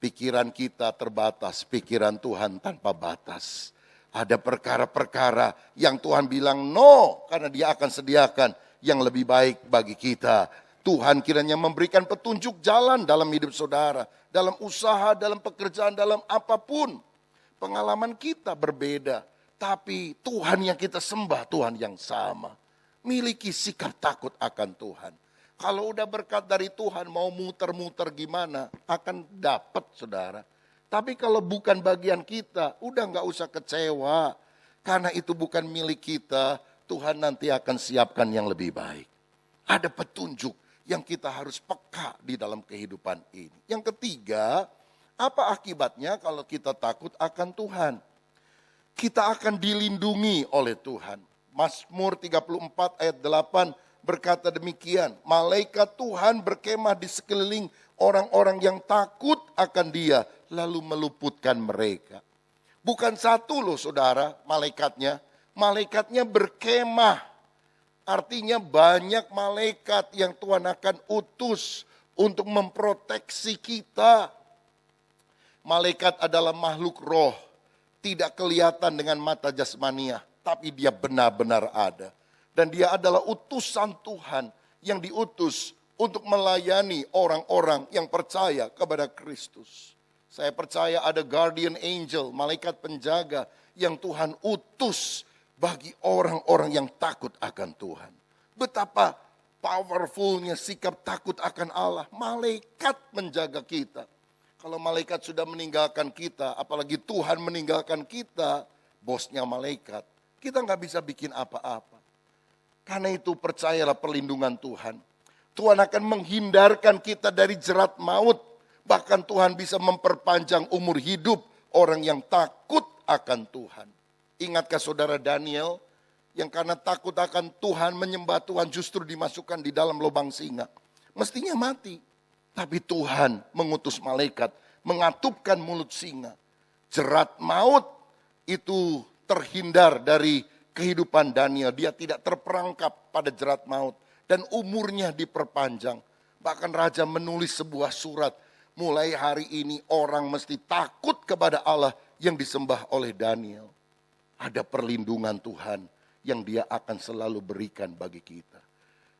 Pikiran kita terbatas, pikiran Tuhan tanpa batas. Ada perkara-perkara yang Tuhan bilang no, karena dia akan sediakan yang lebih baik bagi kita. Tuhan kiranya memberikan petunjuk jalan dalam hidup saudara, dalam usaha, dalam pekerjaan, dalam apapun. Pengalaman kita berbeda, tapi Tuhan yang kita sembah, Tuhan yang sama. Miliki sikap takut akan Tuhan. Kalau udah berkat dari Tuhan, mau muter-muter gimana, akan dapat saudara. Tapi kalau bukan bagian kita, udah gak usah kecewa. Karena itu bukan milik kita, Tuhan nanti akan siapkan yang lebih baik. Ada petunjuk yang kita harus peka di dalam kehidupan ini. Yang ketiga, apa akibatnya kalau kita takut akan Tuhan? Kita akan dilindungi oleh Tuhan. Mazmur 34 ayat 8 berkata demikian, malaikat Tuhan berkemah di sekeliling orang-orang yang takut akan Dia, lalu meluputkan mereka. Bukan satu loh saudara malaikatnya, malaikatnya berkemah. Artinya banyak malaikat yang Tuhan akan utus untuk memproteksi kita. Malaikat adalah makhluk roh, tidak kelihatan dengan mata jasmania, tapi dia benar-benar ada. Dan dia adalah utusan Tuhan yang diutus untuk melayani orang-orang yang percaya kepada Kristus. Saya percaya ada guardian angel, malaikat penjaga yang Tuhan utus bagi orang-orang yang takut akan Tuhan. Betapa powerfulnya sikap takut akan Allah. Malaikat menjaga kita. Kalau malaikat sudah meninggalkan kita, apalagi Tuhan meninggalkan kita, bosnya malaikat, kita nggak bisa bikin apa-apa. Karena itu percayalah perlindungan Tuhan. Tuhan akan menghindarkan kita dari jerat maut. Bahkan Tuhan bisa memperpanjang umur hidup orang yang takut akan Tuhan. Ingatkah saudara Daniel yang karena takut akan Tuhan, menyembah Tuhan justru dimasukkan di dalam lubang singa. Mestinya mati. Tapi Tuhan mengutus malaikat, mengatupkan mulut singa. Jerat maut itu terhindar dari kehidupan Daniel. Dia tidak terperangkap pada jerat maut. Dan umurnya diperpanjang. Bahkan raja menulis sebuah surat. Mulai hari ini orang mesti takut kepada Allah yang disembah oleh Daniel. Ada perlindungan Tuhan yang Dia akan selalu berikan bagi kita.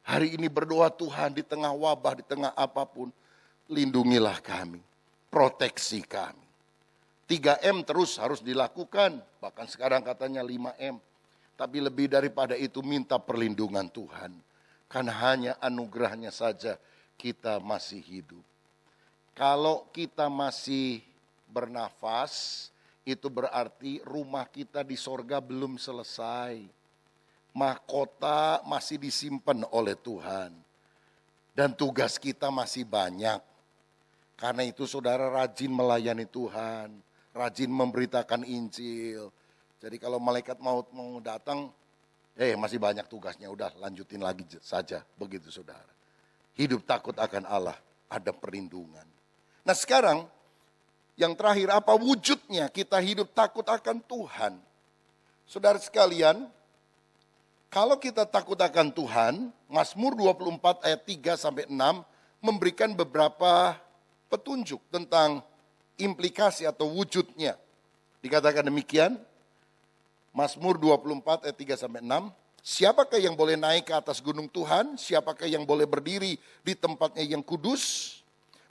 Hari ini berdoa Tuhan di tengah wabah, di tengah apapun. Lindungilah kami, proteksi kami. 3M terus harus dilakukan, bahkan sekarang katanya 5M. Tapi lebih daripada itu minta perlindungan Tuhan. Karena hanya anugerahnya saja kita masih hidup. Kalau kita masih bernafas, itu berarti rumah kita di sorga belum selesai. Mahkota masih disimpan oleh Tuhan. Dan tugas kita masih banyak. Karena itu saudara rajin melayani Tuhan. Rajin memberitakan Injil. Jadi kalau malaikat maut mau datang, masih banyak tugasnya. Udah lanjutin lagi saja. Begitu saudara. Hidup takut akan Allah. Ada perlindungan. Nah sekarang, yang terakhir, apa wujudnya kita hidup takut akan Tuhan? Saudara sekalian, kalau kita takut akan Tuhan, Mazmur 24 ayat 3-6 memberikan beberapa petunjuk tentang implikasi atau wujudnya. Dikatakan demikian, Mazmur 24 ayat 3-6, siapakah yang boleh naik ke atas gunung Tuhan? Siapakah yang boleh berdiri di tempatnya yang kudus?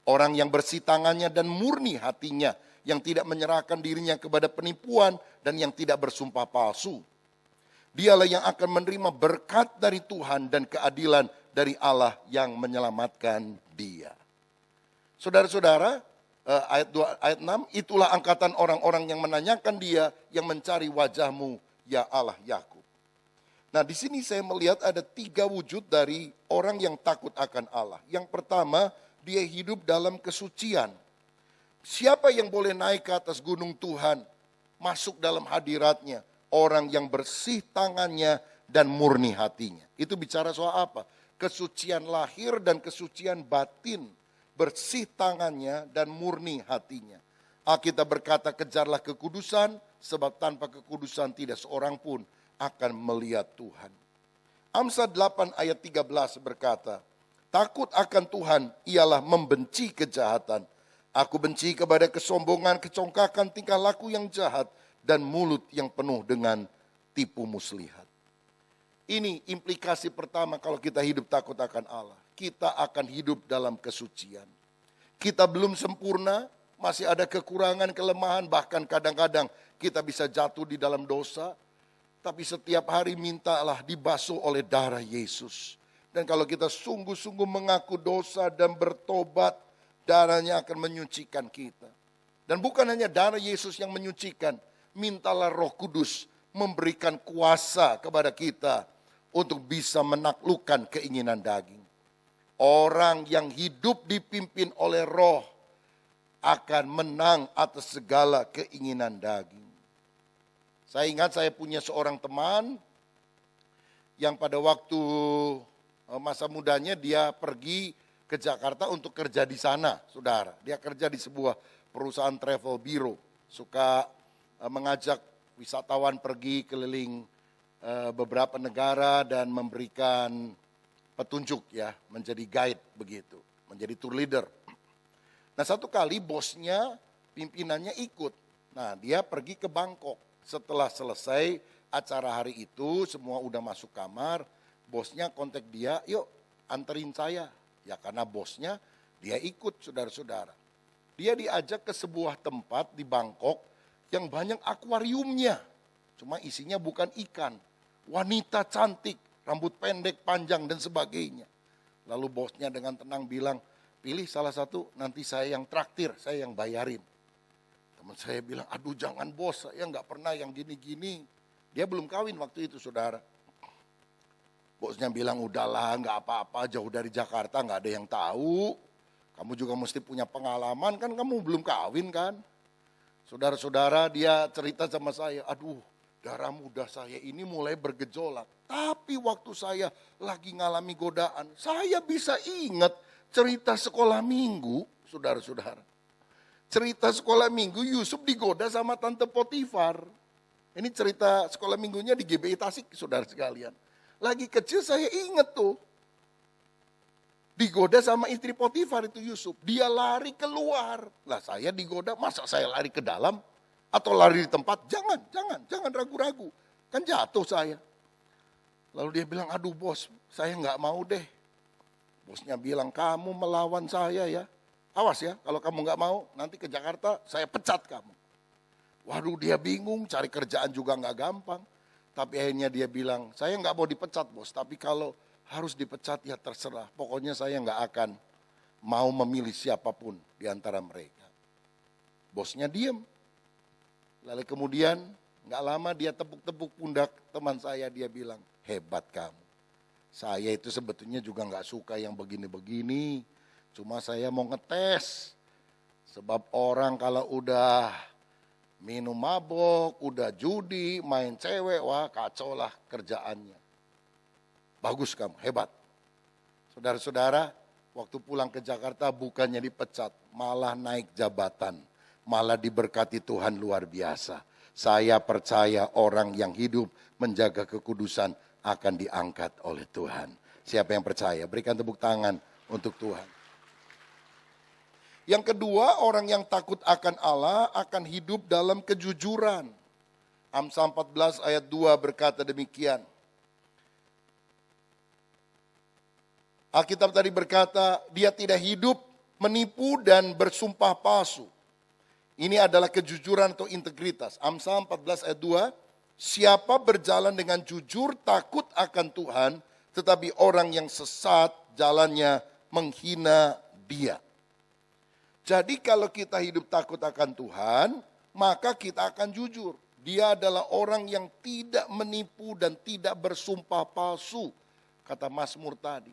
Orang yang bersih tangannya dan murni hatinya, yang tidak menyerahkan dirinya kepada penipuan dan yang tidak bersumpah palsu. Dialah yang akan menerima berkat dari Tuhan dan keadilan dari Allah yang menyelamatkan dia. Saudara-saudara, ayat 2, ayat 6, itulah angkatan orang-orang yang menanyakan dia, yang mencari wajahmu, ya Allah Yakub. Nah, di sini saya melihat ada 3 wujud dari orang yang takut akan Allah. Yang pertama, dia hidup dalam kesucian. Siapa yang boleh naik ke atas gunung Tuhan, masuk dalam hadiratnya? Orang yang bersih tangannya dan murni hatinya. Itu bicara soal apa? Kesucian lahir dan kesucian batin. Bersih tangannya dan murni hatinya. Alkitab berkata, kejarlah kekudusan, sebab tanpa kekudusan tidak seorang pun akan melihat Tuhan. Amsal 8 ayat 13 berkata, takut akan Tuhan ialah membenci kejahatan. Aku benci kepada kesombongan, kecongkakan, tingkah laku yang jahat, dan mulut yang penuh dengan tipu muslihat. Ini implikasi pertama kalau kita hidup takut akan Allah. Kita akan hidup dalam kesucian. Kita belum sempurna, masih ada kekurangan, kelemahan, bahkan kadang-kadang kita bisa jatuh di dalam dosa. Tapi setiap hari mintalah dibasuh oleh darah Yesus. Dan kalau kita sungguh-sungguh mengaku dosa dan bertobat, darahnya akan menyucikan kita. Dan bukan hanya darah Yesus yang menyucikan, mintalah Roh Kudus memberikan kuasa kepada kita untuk bisa menaklukkan keinginan daging. Orang yang hidup dipimpin oleh Roh akan menang atas segala keinginan daging. Saya ingat saya punya seorang teman yang pada waktu masa mudanya dia pergi ke Jakarta untuk kerja di sana, saudara. Dia kerja di sebuah perusahaan travel bureau, suka mengajak wisatawan pergi keliling beberapa negara dan memberikan petunjuk ya, menjadi guide begitu, menjadi tour leader. Nah, satu kali bosnya, pimpinannya ikut. Nah, dia pergi ke Bangkok. Setelah selesai acara hari itu, semua udah masuk kamar, bosnya kontak dia, yuk anterin saya. Ya karena bosnya, dia ikut saudara-saudara. Dia diajak ke sebuah tempat di Bangkok yang banyak akuariumnya. Cuma isinya bukan ikan. Wanita cantik, rambut pendek, panjang dan sebagainya. Lalu bosnya dengan tenang bilang, pilih salah satu, nanti saya yang traktir, saya yang bayarin. Teman saya bilang, aduh jangan bos, saya nggak pernah yang gini-gini. Dia belum kawin waktu itu saudara. Bosnya bilang, udahlah nggak apa-apa, jauh dari Jakarta nggak ada yang tahu. Kamu juga mesti punya pengalaman, kan kamu belum kawin kan. Saudara-saudara dia cerita sama saya, aduh darah muda saya ini mulai bergejolak. Tapi waktu saya lagi ngalami godaan, saya bisa ingat cerita sekolah minggu, saudara-saudara. Cerita sekolah minggu Yusuf digoda sama Tante Potifar. Ini cerita sekolah minggunya di GBI Tasik, saudara sekalian. Lagi kecil saya ingat tuh. Digoda sama istri Potifar itu Yusuf. Dia lari keluar. Lah saya digoda, masa saya lari ke dalam? Atau lari di tempat? Jangan ragu-ragu. Kan jatuh saya. Lalu dia bilang, aduh bos, saya nggak mau deh. Bosnya bilang, kamu melawan saya ya. Awas ya, kalau kamu nggak mau, nanti ke Jakarta saya pecat kamu. Waduh dia bingung, cari kerjaan juga nggak gampang. Tapi akhirnya dia bilang, saya nggak mau dipecat bos, tapi kalau harus dipecat ya terserah. Pokoknya saya nggak akan mau memilih siapapun di antara mereka. Bosnya diem. Lalu kemudian nggak lama dia tepuk-tepuk pundak teman saya, dia bilang, hebat kamu. Saya itu sebetulnya juga nggak suka yang begini-begini. Cuma saya mau ngetes. Sebab orang kalau udah minum mabok, udah judi, main cewek, wah kacau lah kerjaannya. Bagus kamu, hebat. Saudara-saudara, waktu pulang ke Jakarta bukannya dipecat, malah naik jabatan. Malah diberkati Tuhan luar biasa. Saya percaya orang yang hidup menjaga kekudusan akan diangkat oleh Tuhan. Siapa yang percaya? Berikan tepuk tangan untuk Tuhan. Yang kedua, orang yang takut akan Allah akan hidup dalam kejujuran. Amsal 14 ayat 2 berkata demikian. Alkitab tadi berkata, dia tidak hidup menipu dan bersumpah palsu. Ini adalah kejujuran atau integritas. Amsal 14 ayat 2, siapa berjalan dengan jujur takut akan Tuhan, tetapi orang yang sesat jalannya menghina dia. Jadi kalau kita hidup takut akan Tuhan, maka kita akan jujur. Dia adalah orang yang tidak menipu dan tidak bersumpah palsu, kata Mazmur tadi.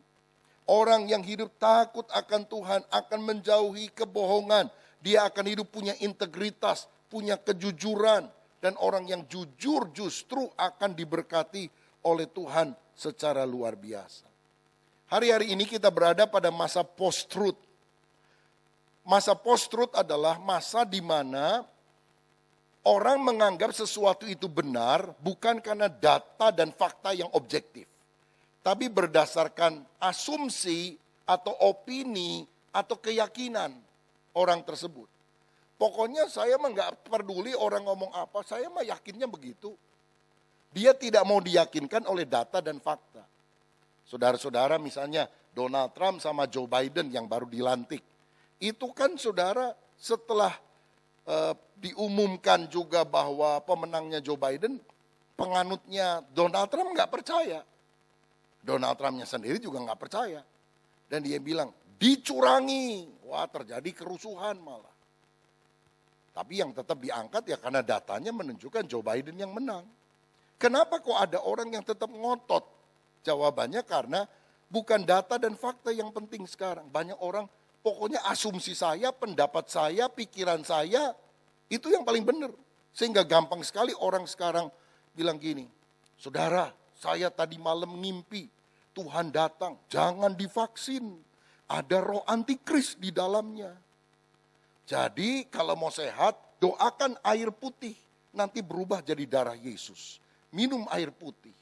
Orang yang hidup takut akan Tuhan akan menjauhi kebohongan. Dia akan hidup punya integritas, punya kejujuran. Dan orang yang jujur justru akan diberkati oleh Tuhan secara luar biasa. Hari-hari ini kita berada pada masa post-truth. Masa post-truth adalah masa di mana orang menganggap sesuatu itu benar bukan karena data dan fakta yang objektif. Tapi berdasarkan asumsi atau opini atau keyakinan orang tersebut. Pokoknya saya mah nggak peduli orang ngomong apa, saya mah yakinnya begitu. Dia tidak mau diyakinkan oleh data dan fakta. Saudara-saudara misalnya Donald Trump sama Joe Biden yang baru dilantik. Itu kan saudara setelah diumumkan juga bahwa pemenangnya Joe Biden, penganutnya Donald Trump nggak percaya. Donald Trumpnya sendiri juga nggak percaya. Dan dia bilang dicurangi, wah terjadi kerusuhan malah. Tapi yang tetap diangkat ya karena datanya menunjukkan Joe Biden yang menang. Kenapa kok ada orang yang tetap ngotot? Jawabannya karena bukan data dan fakta yang penting sekarang. Banyak orang pokoknya asumsi saya, pendapat saya, pikiran saya itu yang paling benar. Sehingga gampang sekali orang sekarang bilang gini, saudara saya tadi malam ngimpi Tuhan datang, jangan divaksin. Ada roh antikris di dalamnya. Jadi kalau mau sehat, doakan air putih. Nanti berubah jadi darah Yesus. Minum air putih.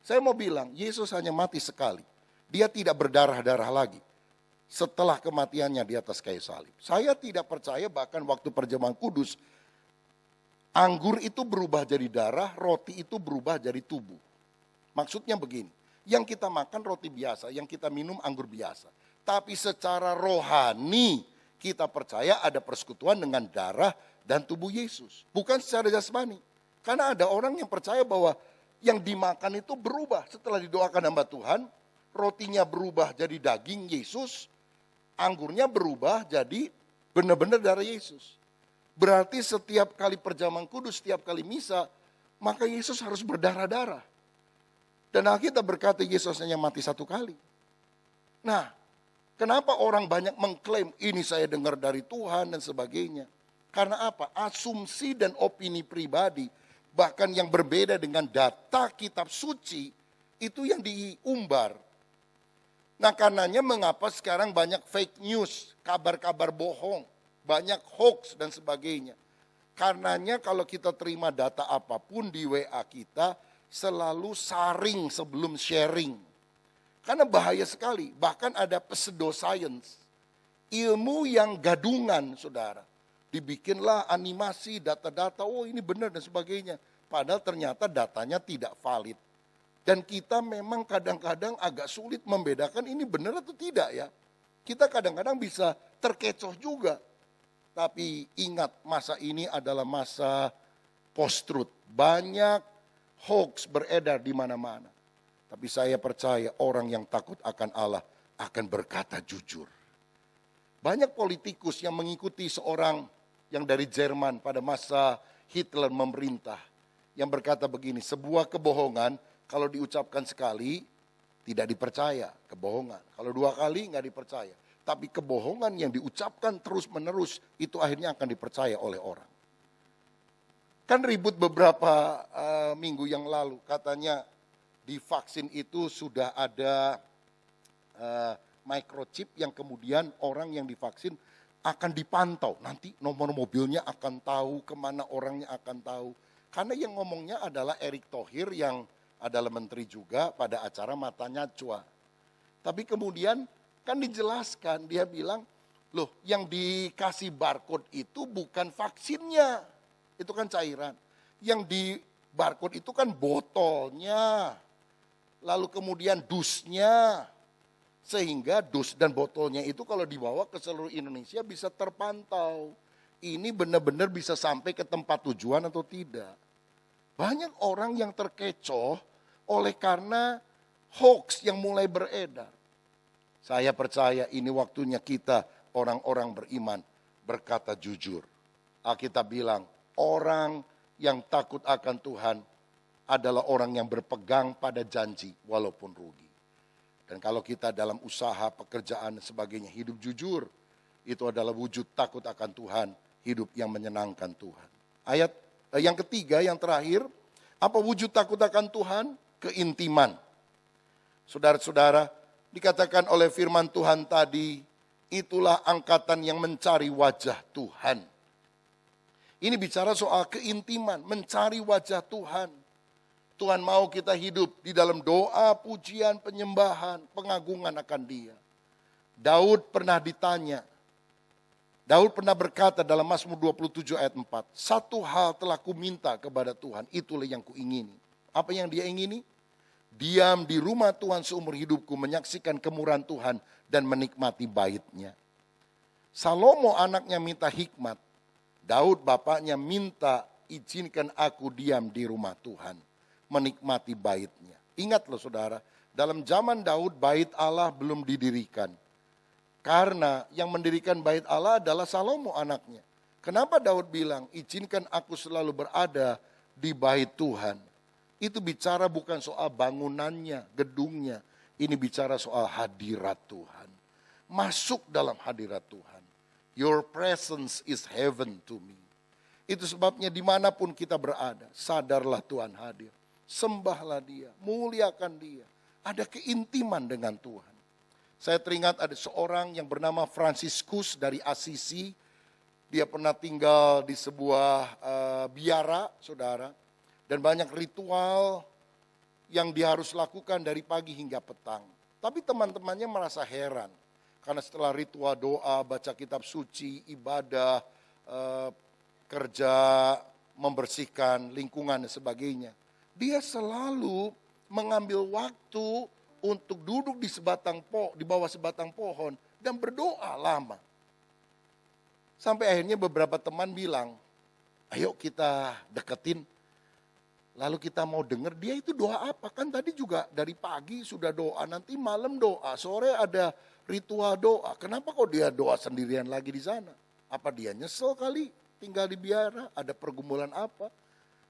Saya mau bilang, Yesus hanya mati sekali. Dia tidak berdarah-darah lagi. Setelah kematiannya di atas kayu salib. Saya tidak percaya bahkan waktu perjamuan kudus, anggur itu berubah jadi darah, roti itu berubah jadi tubuh. Maksudnya begini, yang kita makan roti biasa, yang kita minum anggur biasa. Tapi secara rohani, kita percaya ada persekutuan dengan darah dan tubuh Yesus. Bukan secara jasmani. Karena ada orang yang percaya bahwa yang dimakan itu berubah. Setelah didoakan hamba Tuhan, rotinya berubah jadi daging Yesus, anggurnya berubah jadi benar-benar darah Yesus. Berarti setiap kali perjamuan kudus, setiap kali misa, maka Yesus harus berdarah-darah. Dan Alkitab berkata Yesus hanya mati satu kali. Nah, kenapa orang banyak mengklaim ini saya dengar dari Tuhan dan sebagainya? Karena apa? Asumsi dan opini pribadi, bahkan yang berbeda dengan data kitab suci, itu yang diumbar. Nah karenanya mengapa sekarang banyak fake news, kabar-kabar bohong, banyak hoax dan sebagainya. Karenanya kalau kita terima data apapun di WA kita, selalu saring sebelum sharing. Karena bahaya sekali, bahkan ada pseudoscience, ilmu yang gadungan saudara. Dibikinlah animasi, data-data, oh ini benar dan sebagainya. Padahal ternyata datanya tidak valid. Dan kita memang kadang-kadang agak sulit membedakan ini benar atau tidak ya. Kita kadang-kadang bisa terkecoh juga. Tapi ingat masa ini adalah masa post-truth. Banyak hoax beredar di mana-mana. Tapi saya percaya orang yang takut akan Allah akan berkata jujur. Banyak politikus yang mengikuti seorang yang dari Jerman pada masa Hitler memerintah. Yang berkata begini, sebuah kebohongan kalau diucapkan sekali tidak dipercaya, kebohongan. Kalau dua kali nggak dipercaya. Tapi kebohongan yang diucapkan terus menerus itu akhirnya akan dipercaya oleh orang. Kan ribut beberapa minggu yang lalu katanya di vaksin itu sudah ada microchip yang kemudian orang yang divaksin akan dipantau. Nanti nomor mobilnya akan tahu, kemana orangnya akan tahu. Karena yang ngomongnya adalah Erick Thohir yang adalah menteri juga pada acara Mata Najwa. Tapi kemudian kan dijelaskan, dia bilang, loh yang dikasih barcode itu bukan vaksinnya. Itu kan cairan. Yang di barcode itu kan botolnya. Lalu kemudian dusnya. Sehingga dus dan botolnya itu kalau dibawa ke seluruh Indonesia bisa terpantau. Ini benar-benar bisa sampai ke tempat tujuan atau tidak. Banyak orang yang terkecoh oleh karena hoax yang mulai beredar. Saya percaya ini waktunya kita orang-orang beriman berkata jujur. Alkitab bilang, orang yang takut akan Tuhan adalah orang yang berpegang pada janji walaupun rugi. Dan kalau kita dalam usaha, pekerjaan dan sebagainya hidup jujur, itu adalah wujud takut akan Tuhan, hidup yang menyenangkan Tuhan. Ayat yang ketiga, yang terakhir, apa wujud takut akan Tuhan? Keintiman. Saudara-saudara, dikatakan oleh firman Tuhan tadi, itulah angkatan yang mencari wajah Tuhan. Ini bicara soal keintiman, mencari wajah Tuhan. Tuhan mau kita hidup di dalam doa, pujian, penyembahan, pengagungan akan Dia. Daud pernah ditanya, Daud pernah berkata dalam Mazmur 27 ayat 4, satu hal telah kuminta kepada Tuhan, itulah yang kuingini. Apa yang dia ingini? Diam di rumah Tuhan seumur hidupku, menyaksikan kemurahan Tuhan dan menikmati bait-Nya. Salomo anaknya minta hikmat, Daud bapaknya minta izinkan aku diam di rumah Tuhan, menikmati bait-Nya. Ingat loh saudara, dalam zaman Daud bait Allah belum didirikan. Karena yang mendirikan bait Allah adalah Salomo anaknya. Kenapa Daud bilang, izinkan aku selalu berada di bait Tuhan. Itu bicara bukan soal bangunannya, gedungnya. Ini bicara soal hadirat Tuhan. Masuk dalam hadirat Tuhan. Your presence is heaven to me. Itu sebabnya dimanapun kita berada, sadarlah Tuhan hadir. Sembahlah Dia, muliakan Dia. Ada keintiman dengan Tuhan. Saya teringat ada seorang yang bernama Fransiskus dari Assisi. Dia pernah tinggal di sebuah biara, saudara. Dan banyak ritual yang dia harus lakukan dari pagi hingga petang. Tapi teman-temannya merasa heran. Karena setelah ritual doa, baca kitab suci, ibadah, kerja, membersihkan lingkungan dan sebagainya. Dia selalu mengambil waktu untuk duduk di bawah sebatang pohon dan berdoa lama. Sampai akhirnya beberapa teman bilang, ayo kita deketin. Lalu kita mau dengar dia itu doa apa? Kan tadi juga dari pagi sudah doa, nanti malam doa, sore ada ritual doa. Kenapa kok dia doa sendirian lagi di sana? Apa dia nyesel kali tinggal di biara? Ada pergumulan apa?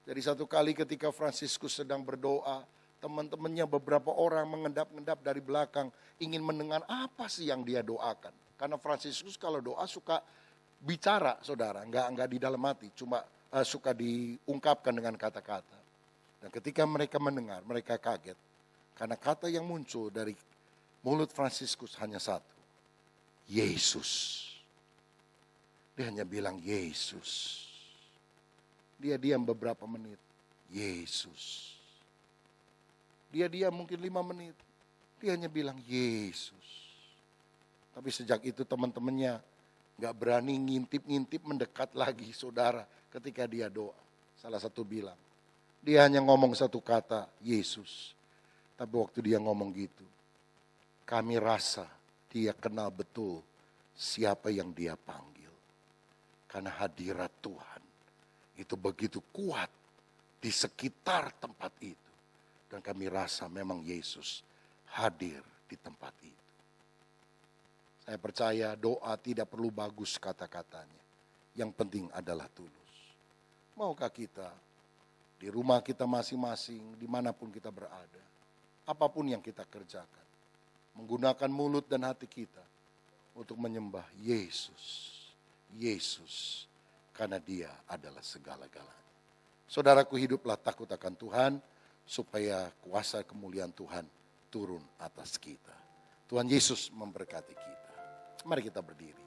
Jadi satu kali ketika Fransiskus sedang berdoa, teman-temannya beberapa orang mengendap-endap dari belakang ingin mendengar apa sih yang dia doakan. Karena Fransiskus kalau doa suka bicara saudara, enggak di dalam hati, cuma suka diungkapkan dengan kata-kata. Dan ketika mereka mendengar, mereka kaget. Karena kata yang muncul dari mulut Fransiskus hanya satu. Yesus. Dia hanya bilang Yesus. Dia diam beberapa menit. Yesus. Dia diam mungkin 5 menit. Dia hanya bilang Yesus. Tapi sejak itu teman-temannya gak berani ngintip-ngintip mendekat lagi saudara ketika dia doa. Salah satu bilang. Dia hanya ngomong satu kata, Yesus. Tapi waktu dia ngomong gitu, kami rasa dia kenal betul siapa yang dia panggil. Karena hadirat Tuhan itu begitu kuat di sekitar tempat itu. Dan kami rasa memang Yesus hadir di tempat itu. Saya percaya doa tidak perlu bagus kata-katanya. Yang penting adalah tulus. Maukah kita di rumah kita masing-masing, dimanapun kita berada, apapun yang kita kerjakan, menggunakan mulut dan hati kita untuk menyembah Yesus. Yesus, karena Dia adalah segala-galanya. Saudaraku, hiduplah takut akan Tuhan, supaya kuasa kemuliaan Tuhan turun atas kita. Tuhan Yesus memberkati kita. Mari kita berdiri.